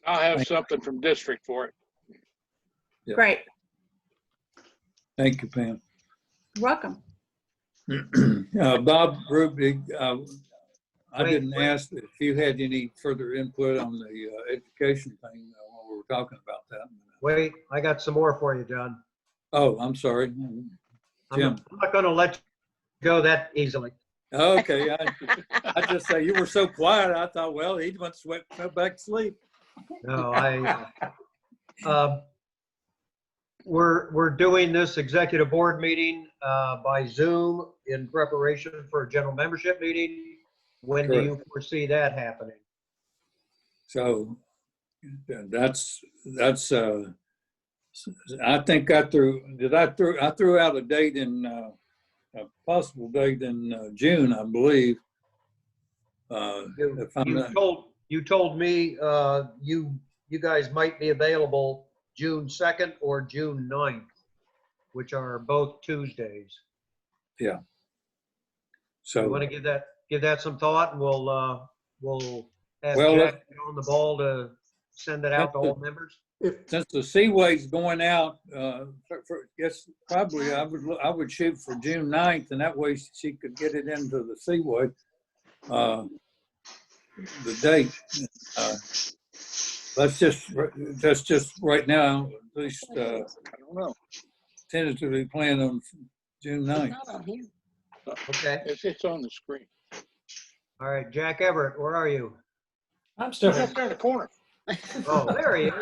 I'll have something from district for it. Yeah. Great, Thank you, Pam. you're welcome. Bob Ruby, I Wait, didn't ask if you had any further input on the education thing while we were talking about that. Wait, I got some more for you, John. Oh, I'm sorry. I'm Jim. not going to let you go that easily. Okay, I just say you were so quiet. I thought, well, he wants to go back to sleep. No, we're doing this executive board meeting by Zoom in preparation for a general membership meeting. When do you foresee that happening? So that's I think I threw out a date in a possible date in June, I believe. If I'm not- You told me you guys might be available June 2nd or June 9th, which are both Tuesdays. Yeah. You want So to give that some thought, and we'll ask Well, Jack to get on the ball to send it out to all members. since the Seaway's going out, yes, probably I would shoot for June 9th, and that way she could get it into the Seaway. The date. That's just right now, at least I don't know. tentatively plan on June 9th. Not on here. Okay. It's on the screen. All right, Jack Everett, where are you? I'm still It's here. up there in the corner. Oh, there he is.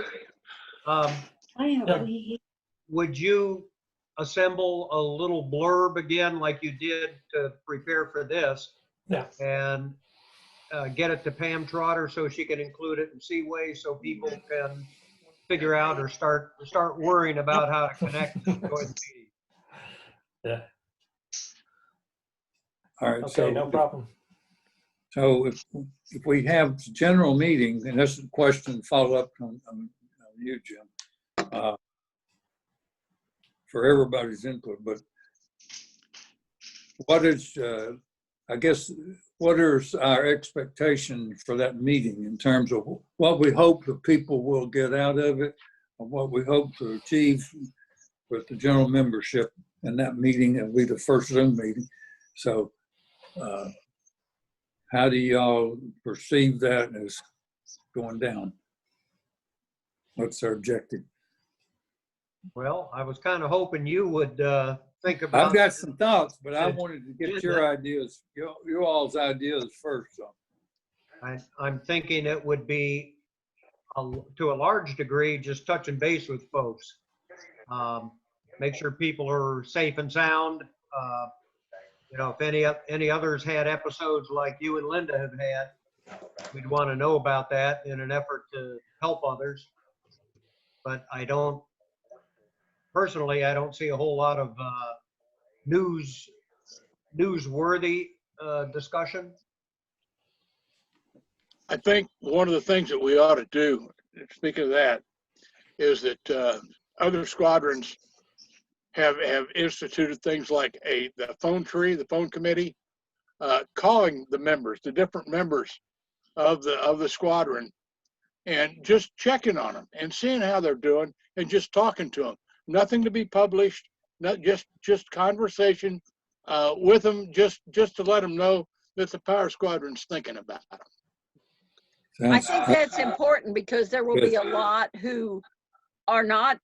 Would you assemble a little blurb again like you did to prepare for this? Yeah. And get it to Pam Trotter so she can include it in Seaway so people can figure out or start worrying about how to connect and join the meeting. Yeah. All right. Okay, no problem. So if we have general meeting, and this is a question follow up on you, Jim, for everybody's input, but what is, I guess, what is our expectation for that meeting in terms of what we hope the people will get out of it, and what we hope to achieve with the general membership in that meeting? It'll be the first Zoom meeting. So how do y'all perceive that as going down? What's our objective? Well, I was kind of hoping you would think about. I've got some thoughts, but I wanted to get your ideas, your all's ideas first. So. I'm thinking it would be, to a large degree, just touching base with folks. Make sure people are safe and sound. If any others had episodes like you and Linda have had, we'd want to know about that in an effort to help others. But personally, I don't see a whole lot of newsworthy discussion. I think one of the things that we ought to do, speaking of that, is that other squadrons have instituted things like the phone tree, the phone committee, calling the members, the different members of the squadron, and just checking on them and seeing how they're doing and just talking to them. Nothing to be published, not just conversation with them, just to let them know that the power squadron's thinking about them. I Sounds think that's important because there will be a lot who are not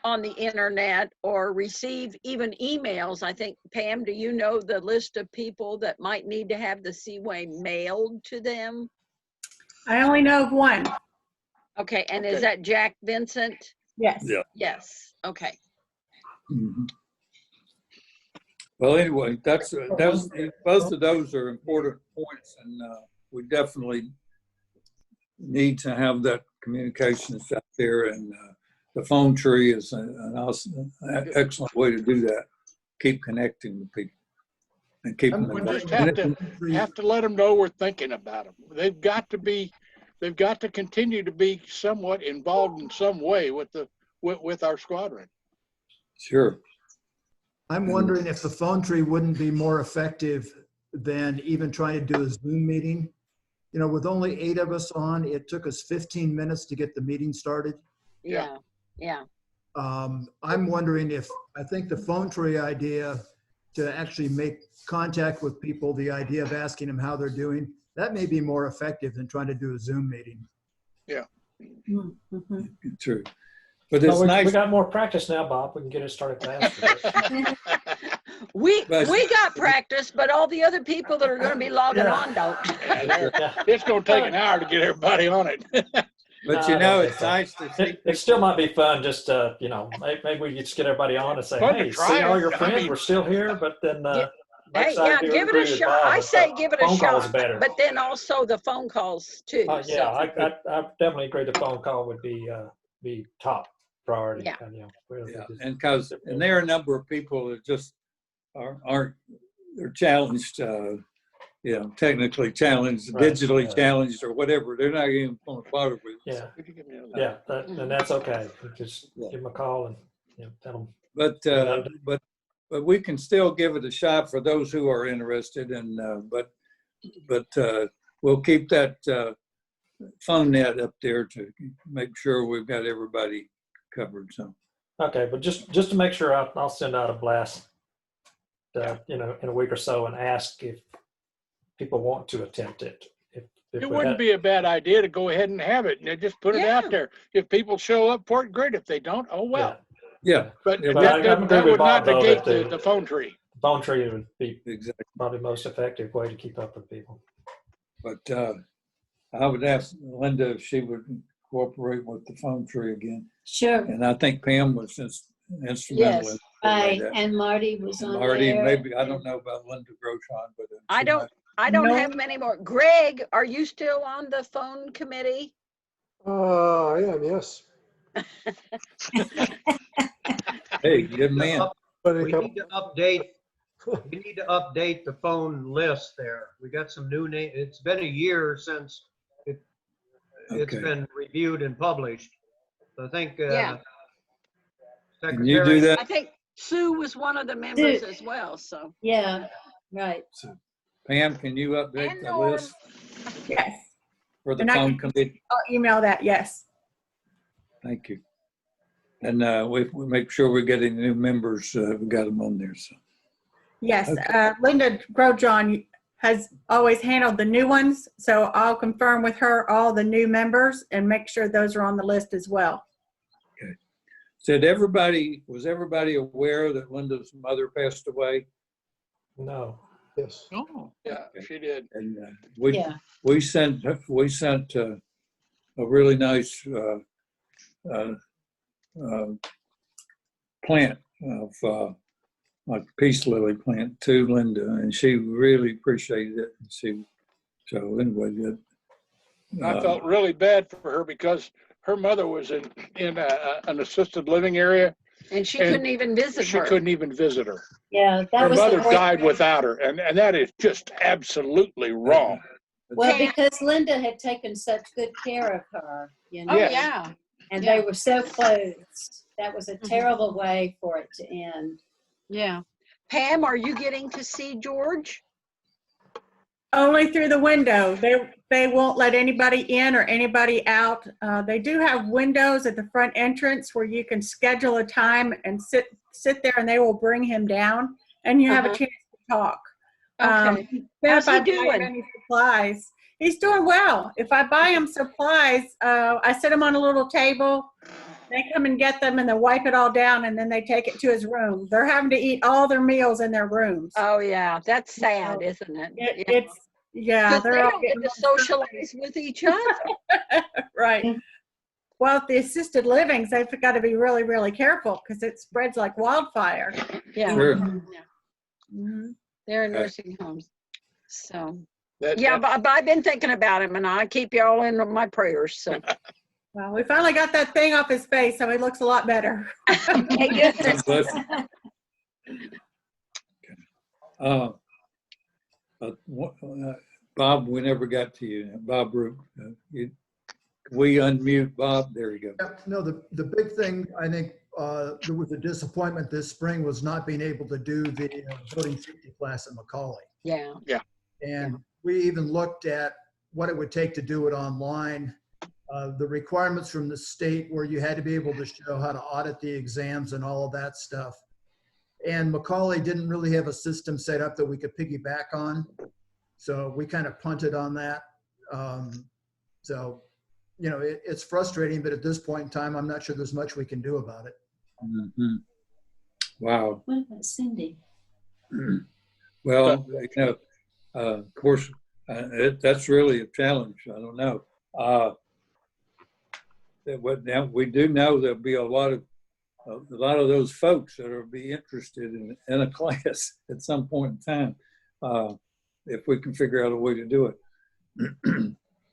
on the internet or receive even emails. I think, Pam, do you know the list of people that might need to have the Seaway mailed to them? I only know of one. Okay, and Okay. is that Jack Vincent? Yes. Yeah. Yes, okay. Mhm. Well, anyway, that's both of those are important points, and we definitely need to have that communications out there. And the phone tree is an excellent way to do that. Keep connecting with people and keep them We involved. just have to let them know we're thinking about them. They've got to continue to be somewhat involved in some way with our squadron. Sure. I'm wondering if the phone tree wouldn't be more effective than even trying to do a Zoom meeting. You know, with only 8 of us on, it took us 15 minutes to get the meeting started. Yeah, yeah. I'm wondering if, I think the phone tree idea to actually make contact with people, the idea of asking them how they're doing, that may be more effective than trying to do a Zoom meeting. Yeah. Mm-hmm. True. But it's Well, nice. we got more practice now, Bob. We can get it started faster. We But- got practice, but all the other people that are going to be logging Yeah. on don't. Yeah. It's going to take an hour to get everybody on it. But No, I don't think it's so. nice to see. It still might be fun just to, maybe we just get everybody on and say, Fun to hey, try see all it. your I friends, mean- we're still here, but then Hey, next time yeah, do give it agree a with shot. Bob, I but say give it a phone calls shot, better. but then also the phone calls too. Yeah, so. I definitely agree the phone call would be top priority. Yeah. And, really Yeah, just- and there are a number of people that just aren't they're challenged, technically challenged, Right, digitally yeah. challenged, or whatever. They're not even going to bother with it. Yeah, Could you give me another? yeah, and that's okay. Just Yeah. give them a call and tell them. But we can still give it a shot for those who are interested, and but we'll keep that phone net up there to make sure we've got everybody covered. So Okay, but just to make sure, I'll send out a blast, in a week or so, and ask if people want to attempt it. If It we wouldn't had- be a bad idea to go ahead and have it and just put it Yeah. out there. If people show up for it, great. If they don't, oh well. yeah, But Yeah, but I that agree with would not Bob, though, negate that the phone tree. phone tree would be exactly. probably the most effective way to keep up with people. But I would ask Linda if she would cooperate with the phone tree again. Sure. And I think Pam was just instrumental Yes. in Right. that. And Marty was And on Marty, there. maybe, I don't know about Linda Groshon, but I she don't might- I don't No. have many more. Greg, are you still on the phone committee? I am, yes. Hey, good man. But a We couple, need to update, we need to update the phone list there. We got some new name. It's been a year since it's Okay. been reviewed and published. So I think, Yeah. Can you do Secretary, that? I think Sue was one of the members as well, so. Yeah, right. Pam, can you update And the Norm. list Yes. for the And I phone can- committee? I'll email that. Yes. Thank you. And we make sure we get any new members. We got them on there. So Yes. Okay. Linda Grosjean has always handled the new ones. So I'll confirm with her all the new members and make sure those are on the list as well. was everybody aware that Linda's mother passed away? No. yes. Oh, yeah, she did. And Yeah. we sent a really nice plant of like peace lily plant to Linda, and she really appreciated it. So anyway, good. I felt really bad for her because her mother was in an assisted living area. And she And couldn't even visit She her. couldn't even visit her. Yeah, that Her was the mother worst. died without her, and that is just absolutely wrong. Well, Yeah. because Linda had taken such good care of her, Oh, Yes. yeah. and Yeah. they were so close. That was a Mhm. terrible way for it to end. Yeah. Pam, are you getting to see George? Only through the window. They won't let anybody in or anybody out. They do have windows at the front entrance where you can schedule a time and sit there and they will bring him down and you have a Uh-huh. chance to talk. Okay. Then How's if I he buy him doing? any supplies, he's doing well. If I buy him supplies, I sit him on a little table. They come and get them and then wipe it all down and then they take it to his room. They're having to eat all their meals in their rooms. Oh, yeah. That's sad, isn't it? Yeah, Because they they're all don't get getting to socialize with each other. right. Well, the assisted livings, they've got to be really, really careful because it spreads like wildfire. Yeah. Sure. Mhm. They're in Okay. nursing homes. So, That, yeah, but I've been thinking about him and I keep y'all in my prayers. So, Well, we finally got that thing off his face, so he looks a lot better. okay, good. God bless you. Bob, we never got to you. Bob, we unmute Bob. There you go. Yeah, no, the big thing, I think, there was a disappointment this spring was not being able to do the voting safety class at Macaulay. Yeah. And we even looked at what it would take to do it online. The requirements from the state where you had to be able to show how to audit the exams and all of that stuff. And Macaulay didn't really have a system set up that we could piggyback on. So we kind of punted on that. So, you know, it's frustrating, but at this point in time, I'm not sure there's much we can do about it. Mhm. Wow. What about Cindy? Well, you know, of course, that's really a challenge. I don't know. Now we do know there'll be a lot of those folks that will be interested in a class at some point in time, if we can figure out a way to do it.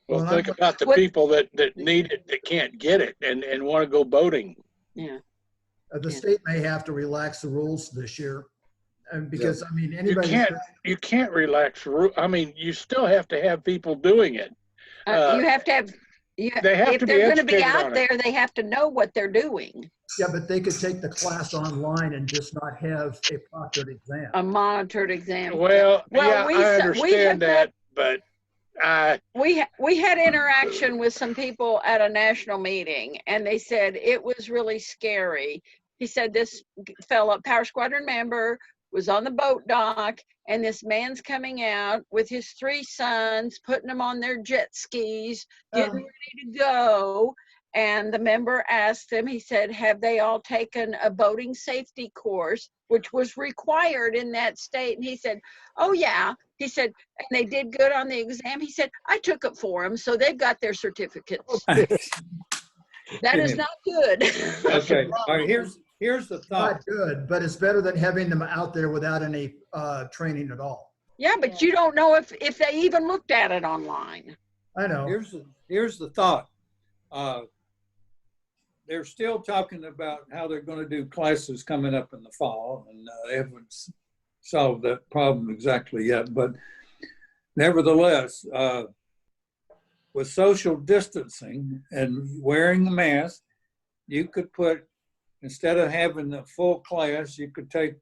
well, think about the people that need it, that can't get it and want to go boating. Yeah. The state may have to relax the rules this year. And because, I mean, anybody. You can't relax. I mean, you still have to have people doing it. You have to have, They have if to be they're going to be educated out on there, they have to know what they're doing. Yeah, but they could take the class online and just not have a proctored exam. A monitored exam. Well, yeah, we I have understand that, but we had interaction with some people at a national meeting and they said it was really scary. He said this fellow, Power Squadron member, was on the boat dock and this man's coming out with his 3 sons, putting them on their jet skis, getting ready to go. And the member asked them, he said, have they all taken a boating safety course, which was required in that state? And he said, oh yeah. He said, and they did good on the exam. He said, I took it for them, so they've got their certificates. That is not good. Okay, all right, here's the thought. Not good, but it's better than having them out there without any training at all. Yeah, but you don't know if they even looked at it online. I know. Here's the thought. They're still talking about how they're going to do classes coming up in the fall, and they haven't solved that problem exactly yet. But nevertheless, with social distancing and wearing a mask, you could put, instead of having a full class, you could take,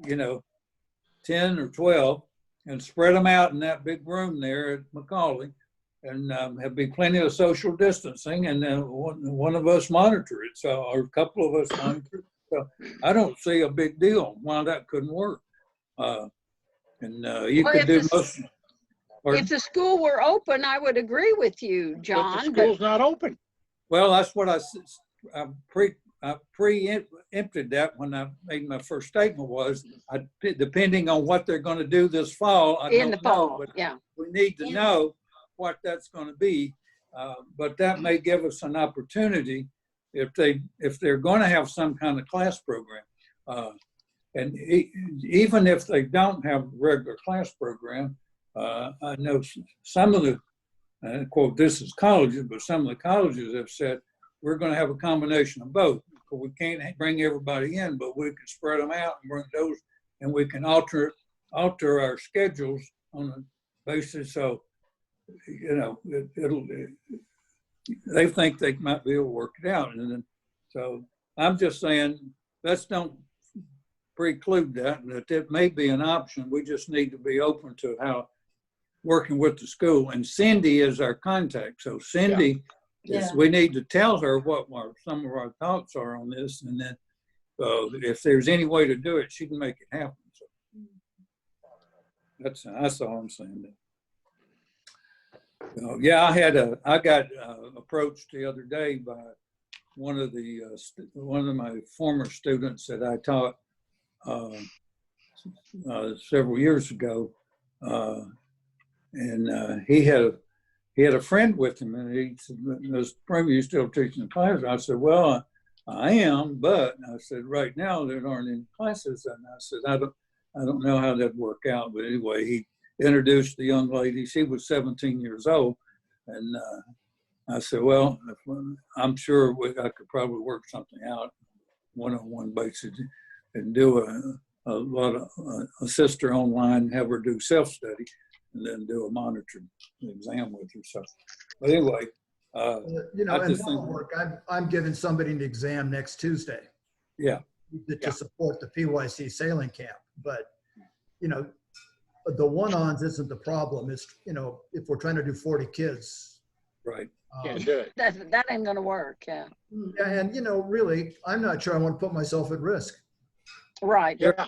10 or 12 and spread them out in that big room there at Macaulay, and have be plenty of social distancing, and then one of us monitor it, or a couple of us monitor it. So I don't see a big deal why that couldn't work. You could do most. If the school were open, I would agree with you, John. But the school's not open. Well, that's what I preempted that when I made my first statement was, depending on what they're going to do this fall, I don't know, but yeah. we need to know what that's going to be. But that may give us an opportunity if they're going to have some kind of class program. And even if they don't have a regular class program, I know some of the, quote, this is colleges, but some of the colleges have said, we're going to have a combination of both. We can't bring everybody in, but we can spread them out and bring those, and we can alter our schedules on a basis. So, they think they might be able to work it out. And then, so I'm just saying, let's don't preclude that it may be an option. We just need to be open to how working with the school. And Cindy is our contact. So Cindy, we need to tell her what some of our thoughts are on this, and then if there's any way to do it, she can make it happen. So that's all I'm saying. Yeah, I got approached the other day by one of my former students that I taught several years ago, and he had a friend with him, and he said, "Mr. Premier, you still teaching the class?" I said, "Well, I am, but," I said, "right now there aren't any classes," and I said, "I don't know how that'd work out," but anyway, he introduced the young lady. She was 17 years old, and I said, "Well, I'm sure I could probably work something out, one-on-one basis, and do a lot of assist her online, have her do self-study, and then do a monitored exam with her." So, but anyway, You know, I and just think, work, I'm giving somebody an exam next Tuesday yeah, to support the PYC sailing camp. But, you know, the one-ons isn't the problem. It's, you know, if we're trying to do 40 kids. right. Can't do it. That ain't gonna work, yeah. Yeah, and, you know, really, I'm not sure I want to put myself at risk. Right. Yeah.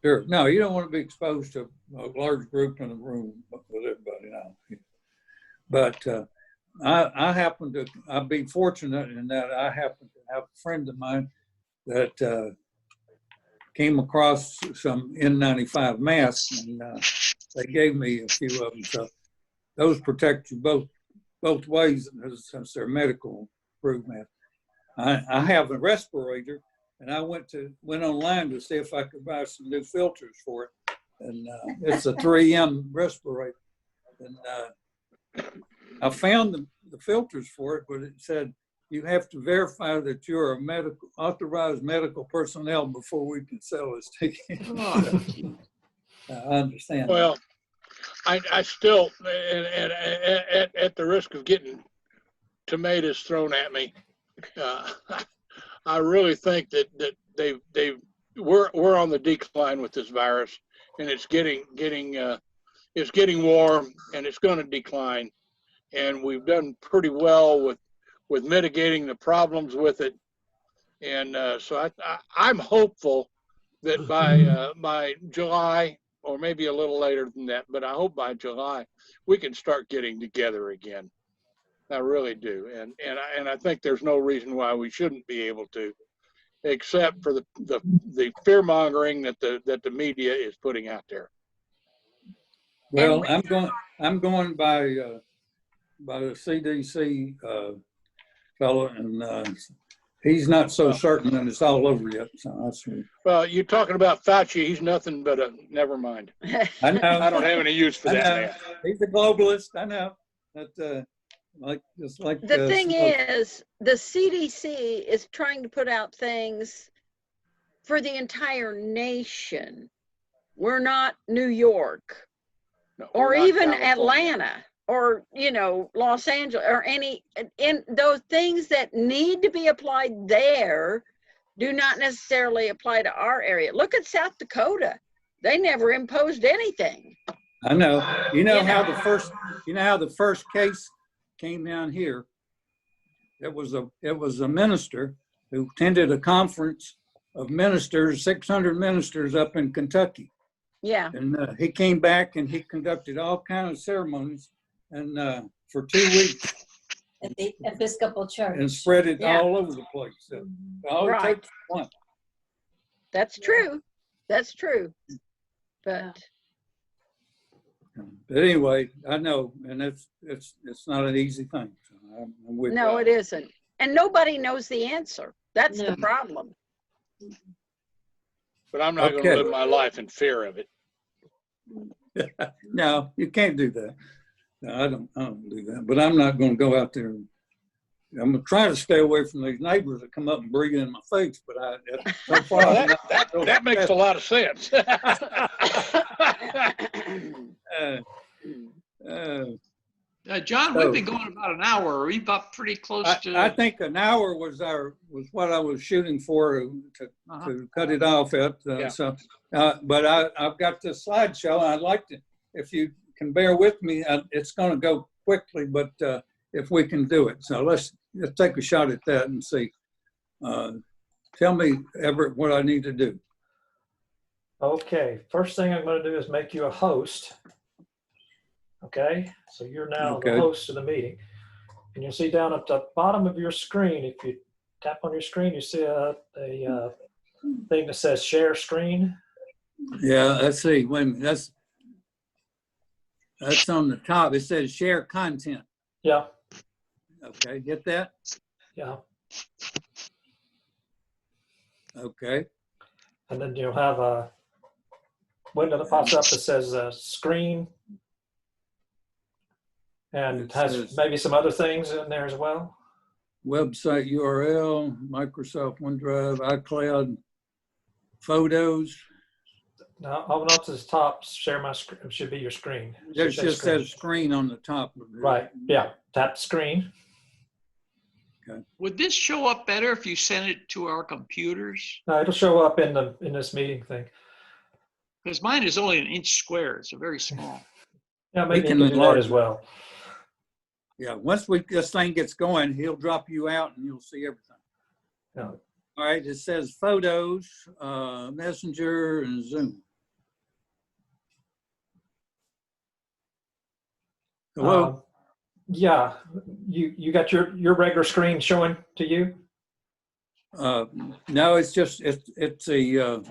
Sure. No, you don't want to be exposed to a large group in a room with everybody now. But I've been fortunate in that I happen to have a friend of mine that came across some N95 masks, and they gave me a few of them. So those protect you both ways since they're medical approved masks. I have a respirator, and I went online to see if I could buy some new filters for it. And it's a 3M respirator. And I found the filters for it, but it said you have to verify that you're a authorized medical personnel before we can sell this ticket. I understand. Well, I still, and at the risk of getting tomatoes thrown at me, I really think that we're on the decline with this virus, and it's getting warm, and it's going to decline, and we've done pretty well with mitigating the problems with it, and so I'm hopeful that by July, or maybe a little later than that, but I hope by July we can start getting together again. I really do, and I think there's no reason why we shouldn't be able to, except for the fear mongering that the media is putting out there. Well, I'm going by the CDC fellow, and he's not so certain that it's all over yet. So that's Well, you're talking about Fauci. He's nothing but a never mind. I know. I don't have any use for that man. He's a globalist. I know. But The thing is, the CDC is trying to put out things for the entire nation. We're not New York, No, or we're not even California. Atlanta, or, you know, Los Angeles, or in those things that need to be applied there do not necessarily apply to our area. Look at South Dakota. They never imposed anything. I know. You know how the first case came down here. It was a minister who attended a conference of ministers, 600 ministers up in Kentucky. Yeah. And he came back and he conducted all kinds of ceremonies, and for 2 weeks. At the Episcopal Church. And spread it Yeah. all over the place. So all it Right. takes is one. That's true. That's true. But But anyway, I know, and it's not an easy thing. So I'm with no, you. it isn't. And nobody knows the answer. That's the No. problem. But I'm not going Okay. to live my life in fear of it. No, you can't do that. No, I don't do that. But I'm not going to go out there. I'm going to try to stay away from these neighbors that come up and breathe in my face. But so far, Well, that makes a lot of sense. John, we've been going about an hour. Are we about pretty close to? I think an hour was what I was shooting for to cut it off at. Yeah. So, but I've got this slideshow. I'd like to, if you can bear with me, it's going to go quickly, but if we can do it. So let's take a shot at that and see. Tell me, Everett, what I need to do. Okay, first thing I'm going to do is make you a host. Okay, so you're now the Okay. host of the meeting. And you'll see down at the bottom of your screen, if you tap on your screen, you see a thing that says share screen. Yeah, let's see. Wait a minute. That's on the top. It says share content. Yeah, Okay, get that? yeah. Okay. And then you'll have a window that pops up that says screen. And It has says maybe some other things in there as well. website URL, Microsoft OneDrive, iCloud, photos. Now, open up to the top, share my screen, should be your screen. It Should say just screen. says screen on the top of it. Right, yeah, tap screen. Would this show up better if you sent it to our computers? No, it'll show up in this meeting thing. Because mine is only an inch square. It's a very small. Yeah, We maybe you can can do that enlarge as it. well. Yeah, once this thing gets going, he'll drop you out and you'll see everything. Yeah. All right, it says photos, Messenger, and Zoom. Hello? Yeah, you got your regular screen showing to you? No, it's just, it's a,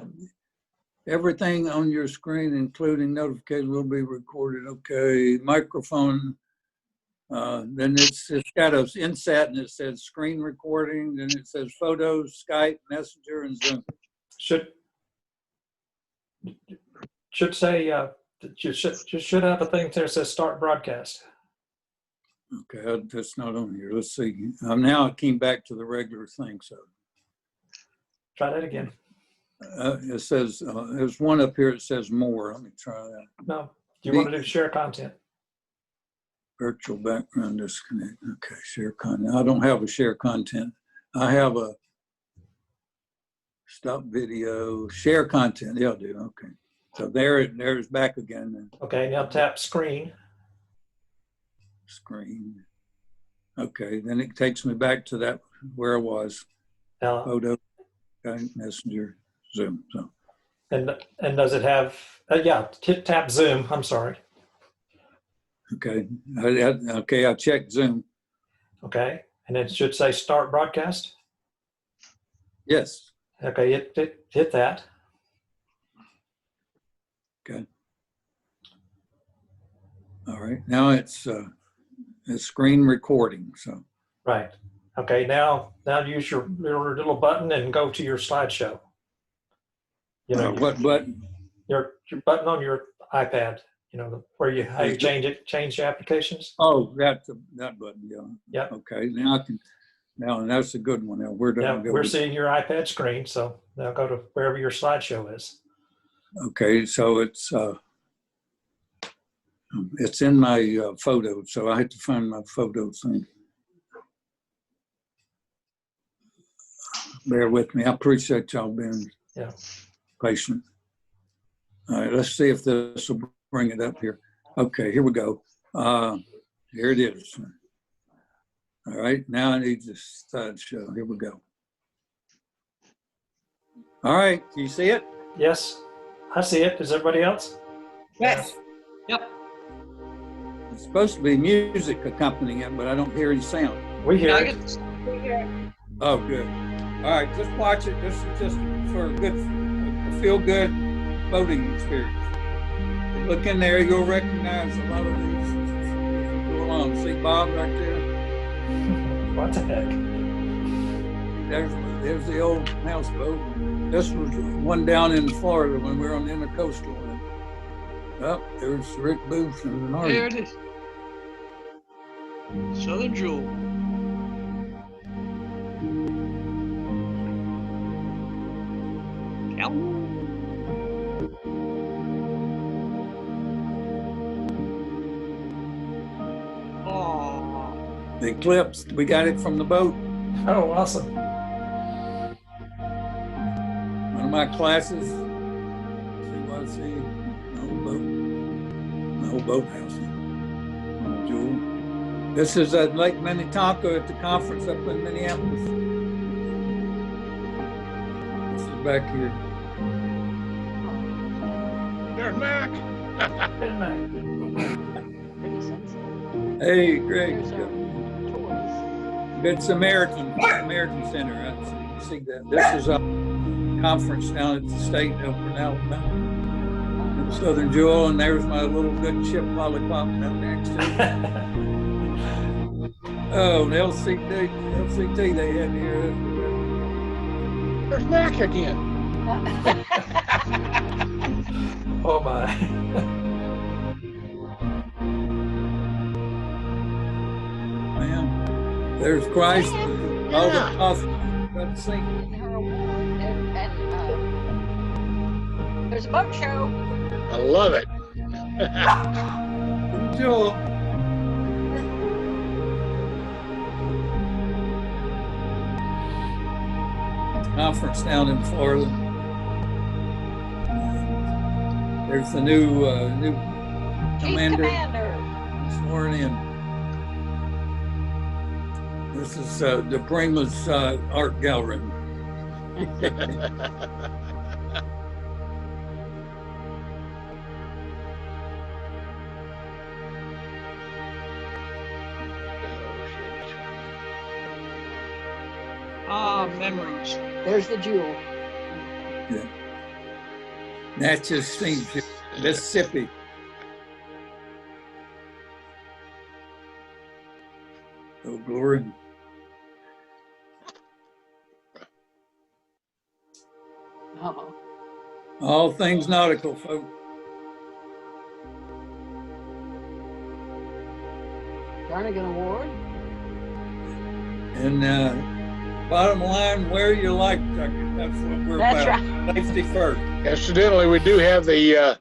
everything on your screen, including notifications, will be recorded. Okay, microphone. Then it's got an inset and it says screen recording. Then it says photos, Skype, Messenger, and Zoom. Should say, you should have a thing there that says start broadcast. Okay, that's not on here. Let's see. Now it came back to the regular thing. So Try that again. it says, there's one up here that says more. Let me try that. No, do you want to do share content? Virtual background disconnect. Okay, share content. I don't have a share content. I have a stop video, share content. Yeah, I do. Okay. So there's back again. Then. Okay, now tap screen. Screen. Okay, then it takes me back to that where I was. Now, Photo, okay, Messenger, Zoom. So. and does it have? Yeah, tap Zoom. I'm sorry. Okay. Okay, I checked Zoom. Okay, and it should say start broadcast. Yes. Okay, hit that. Okay. All right. Now it's screen recording. So. Right. Okay. Now use your little button and go to your slideshow. You know what button? Your button on your iPad. You know where you how you change the applications. Oh, that button. Yeah. Yeah. Okay. Now I can. Now that's a good one. Now where do I go? We're seeing your iPad screen, so now go to wherever your slideshow is. Okay, so it's in my photos, so I had to find my photo thing. Bear with me. I appreciate y'all being patient. All right, let's see if this will bring it up here. Okay, here we go. Here it is. All right, now I need the slideshow. Here we go. All right, do you see it? Yes, I see it. Does everybody else? Yes. Yep. It's supposed to be music accompanying it, but I don't hear any sound. We hear Yeah, I it. get this. Oh, good. All right, just watch it. This is just for a feel-good voting experience. Look in there, you'll recognize a lot of these. Go along. See Bob right there? What the heck? There's the old houseboat. This was one down in Florida when we were on the Intercoastal. Oh, there's Rick Booth and Marty. There it is. Southern Jewel. Oh. The eclipse, we got it from the boat. Oh, awesome. One of my classes. See, the whole boathouse. Oh, Jewel. This is at Lake Minnetonka at the conference up in Minneapolis. back here. There's Mac. Hey, Greg. There's our toys. Good Samaritan Center. I see that. This is a conference down at the state of Alabama in Southern Jewel, and there's my little good chip lollipop down next to it. Oh, the LCT they had here. There's Mac again. Oh my. Man, there's Christ. All the apostles. Let's see. In her award, and there's a boat show. I love it. Jewel. Conference down in Florida. There's the new Chief commander Commander. sworn in. This is the Prima's art gallery. Ah, memories. There's the jewel. Natchez Steamship, Mississippi. Oh, glory. Uh-oh. All things nautical, folks. Jernigan Award. And bottom line, wear your life jacket. That's what we're That's about. right. Safety first. Incidentally, we do have the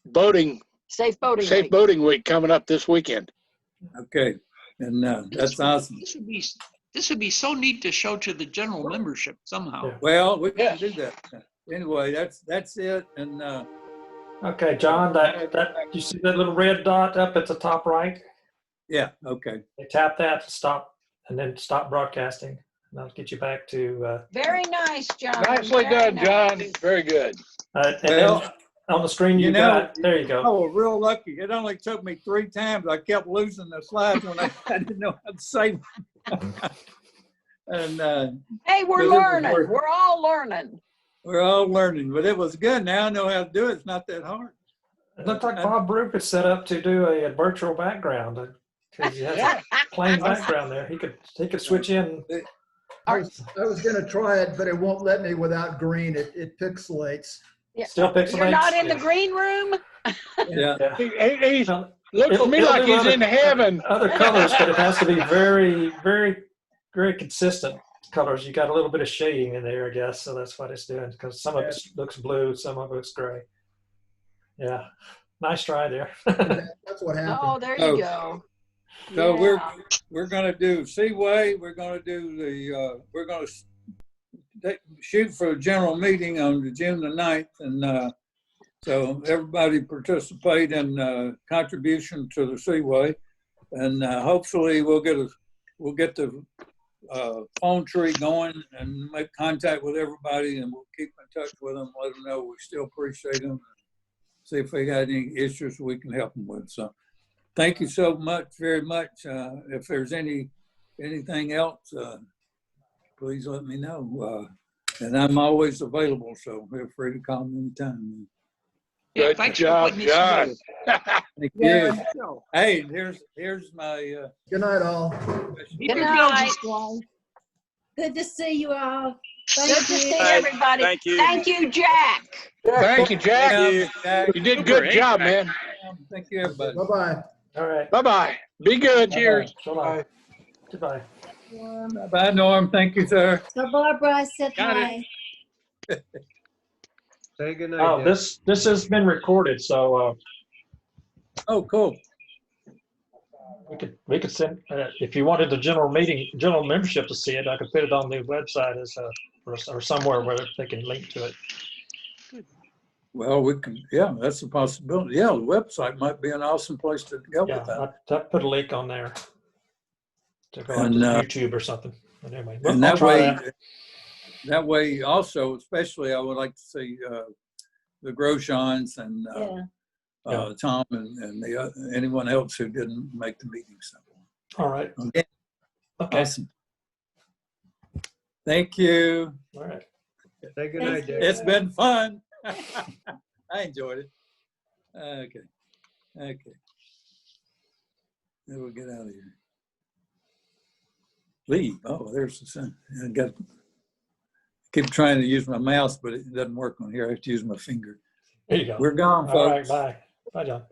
boating Safe boating safe week. boating week coming up this weekend. Okay, and that's awesome. This would be so neat to show to the general membership somehow. Yeah. Well, we Yeah. can do that. Anyway, that's it. And Okay, John, that you see that little red dot up at the top right? yeah, okay. You tap that to stop, and then stop broadcasting. And that'll get you back to, Very nice, John. Nicely Very done, nice. John. Very good. and Well, then on the screen you you know, got, there you go. I was real lucky. It only took me 3 times. I kept losing the slides when I didn't know how to save them. And Hey, we're But it was learning. worth it. We're all learning. we're all learning, but it was good. Now I know how to do it. It's not that hard. It looked like Bob Brook is set up to do a virtual background because he has a plain background there. He could switch in. I was gonna try it, but it won't let me without green. It pixelates. Yeah. Still pixelates. You're not in the green room? Yeah. Yeah. He Well, looks to me it'll like do he's in heaven. other colors, but it has to be very, very, very consistent colors. You got a little bit of shading in there, I guess. So that's what it's doing because some of it looks blue, some of it's gray. Yeah, nice try there. That's what happened. Oh, there Oh. you go. So Yeah. we're gonna do Seaway. We're gonna do we're gonna shoot for a general meeting on June the 9th, and so everybody participate in contribution to the Seaway, and hopefully we'll get the phone tree going and make contact with everybody, and we'll keep in touch with them, let them know we still appreciate them, see if they got any issues we can help them with. So thank you so much, very much. If there's anything else, please let me know. And I'm always available, so feel free to call me anytime. Yeah, Good thanks job, for putting John. this Thank Yeah. you. Hey, here's my Good night, all. Good night. Good to see you all. Good Thank to you. see everybody. Thank you. Thank you, Jack. Thank you, Jack. Jack. You did a good job, man. Thank you, everybody. Bye-bye. All right. Bye-bye. Be good. Cheers. Bye. Goodbye. Bye, Norm. Thank you, sir. So Barbara, I said Got it. hi. Say goodnight. Oh, Dick. this has been recorded, so Oh, cool. we could send if you wanted the general membership to see it, I could put it on the website as or somewhere where they can link to it. Well, we can, yeah, that's a possibility. Yeah, the website might be an awesome place to go Yeah, with that. I put a link on there to go And, on YouTube or something. But anyway, And I'll that try way, that. that way also, especially, I would like to see the Groshans and Yeah. Tom and anyone else who didn't make the meeting. So, All right. okay. Okay. Awesome. Thank you. All right. Say good night, Thank you. Dick. It's been fun. I enjoyed it. Okay. Okay. Then we'll get out of here. Leave. Oh, there's the sun. I keep trying to use my mouse, but it doesn't work on here. I have to use my finger. There you go. We're gone, All right. folks. Bye. Bye, John.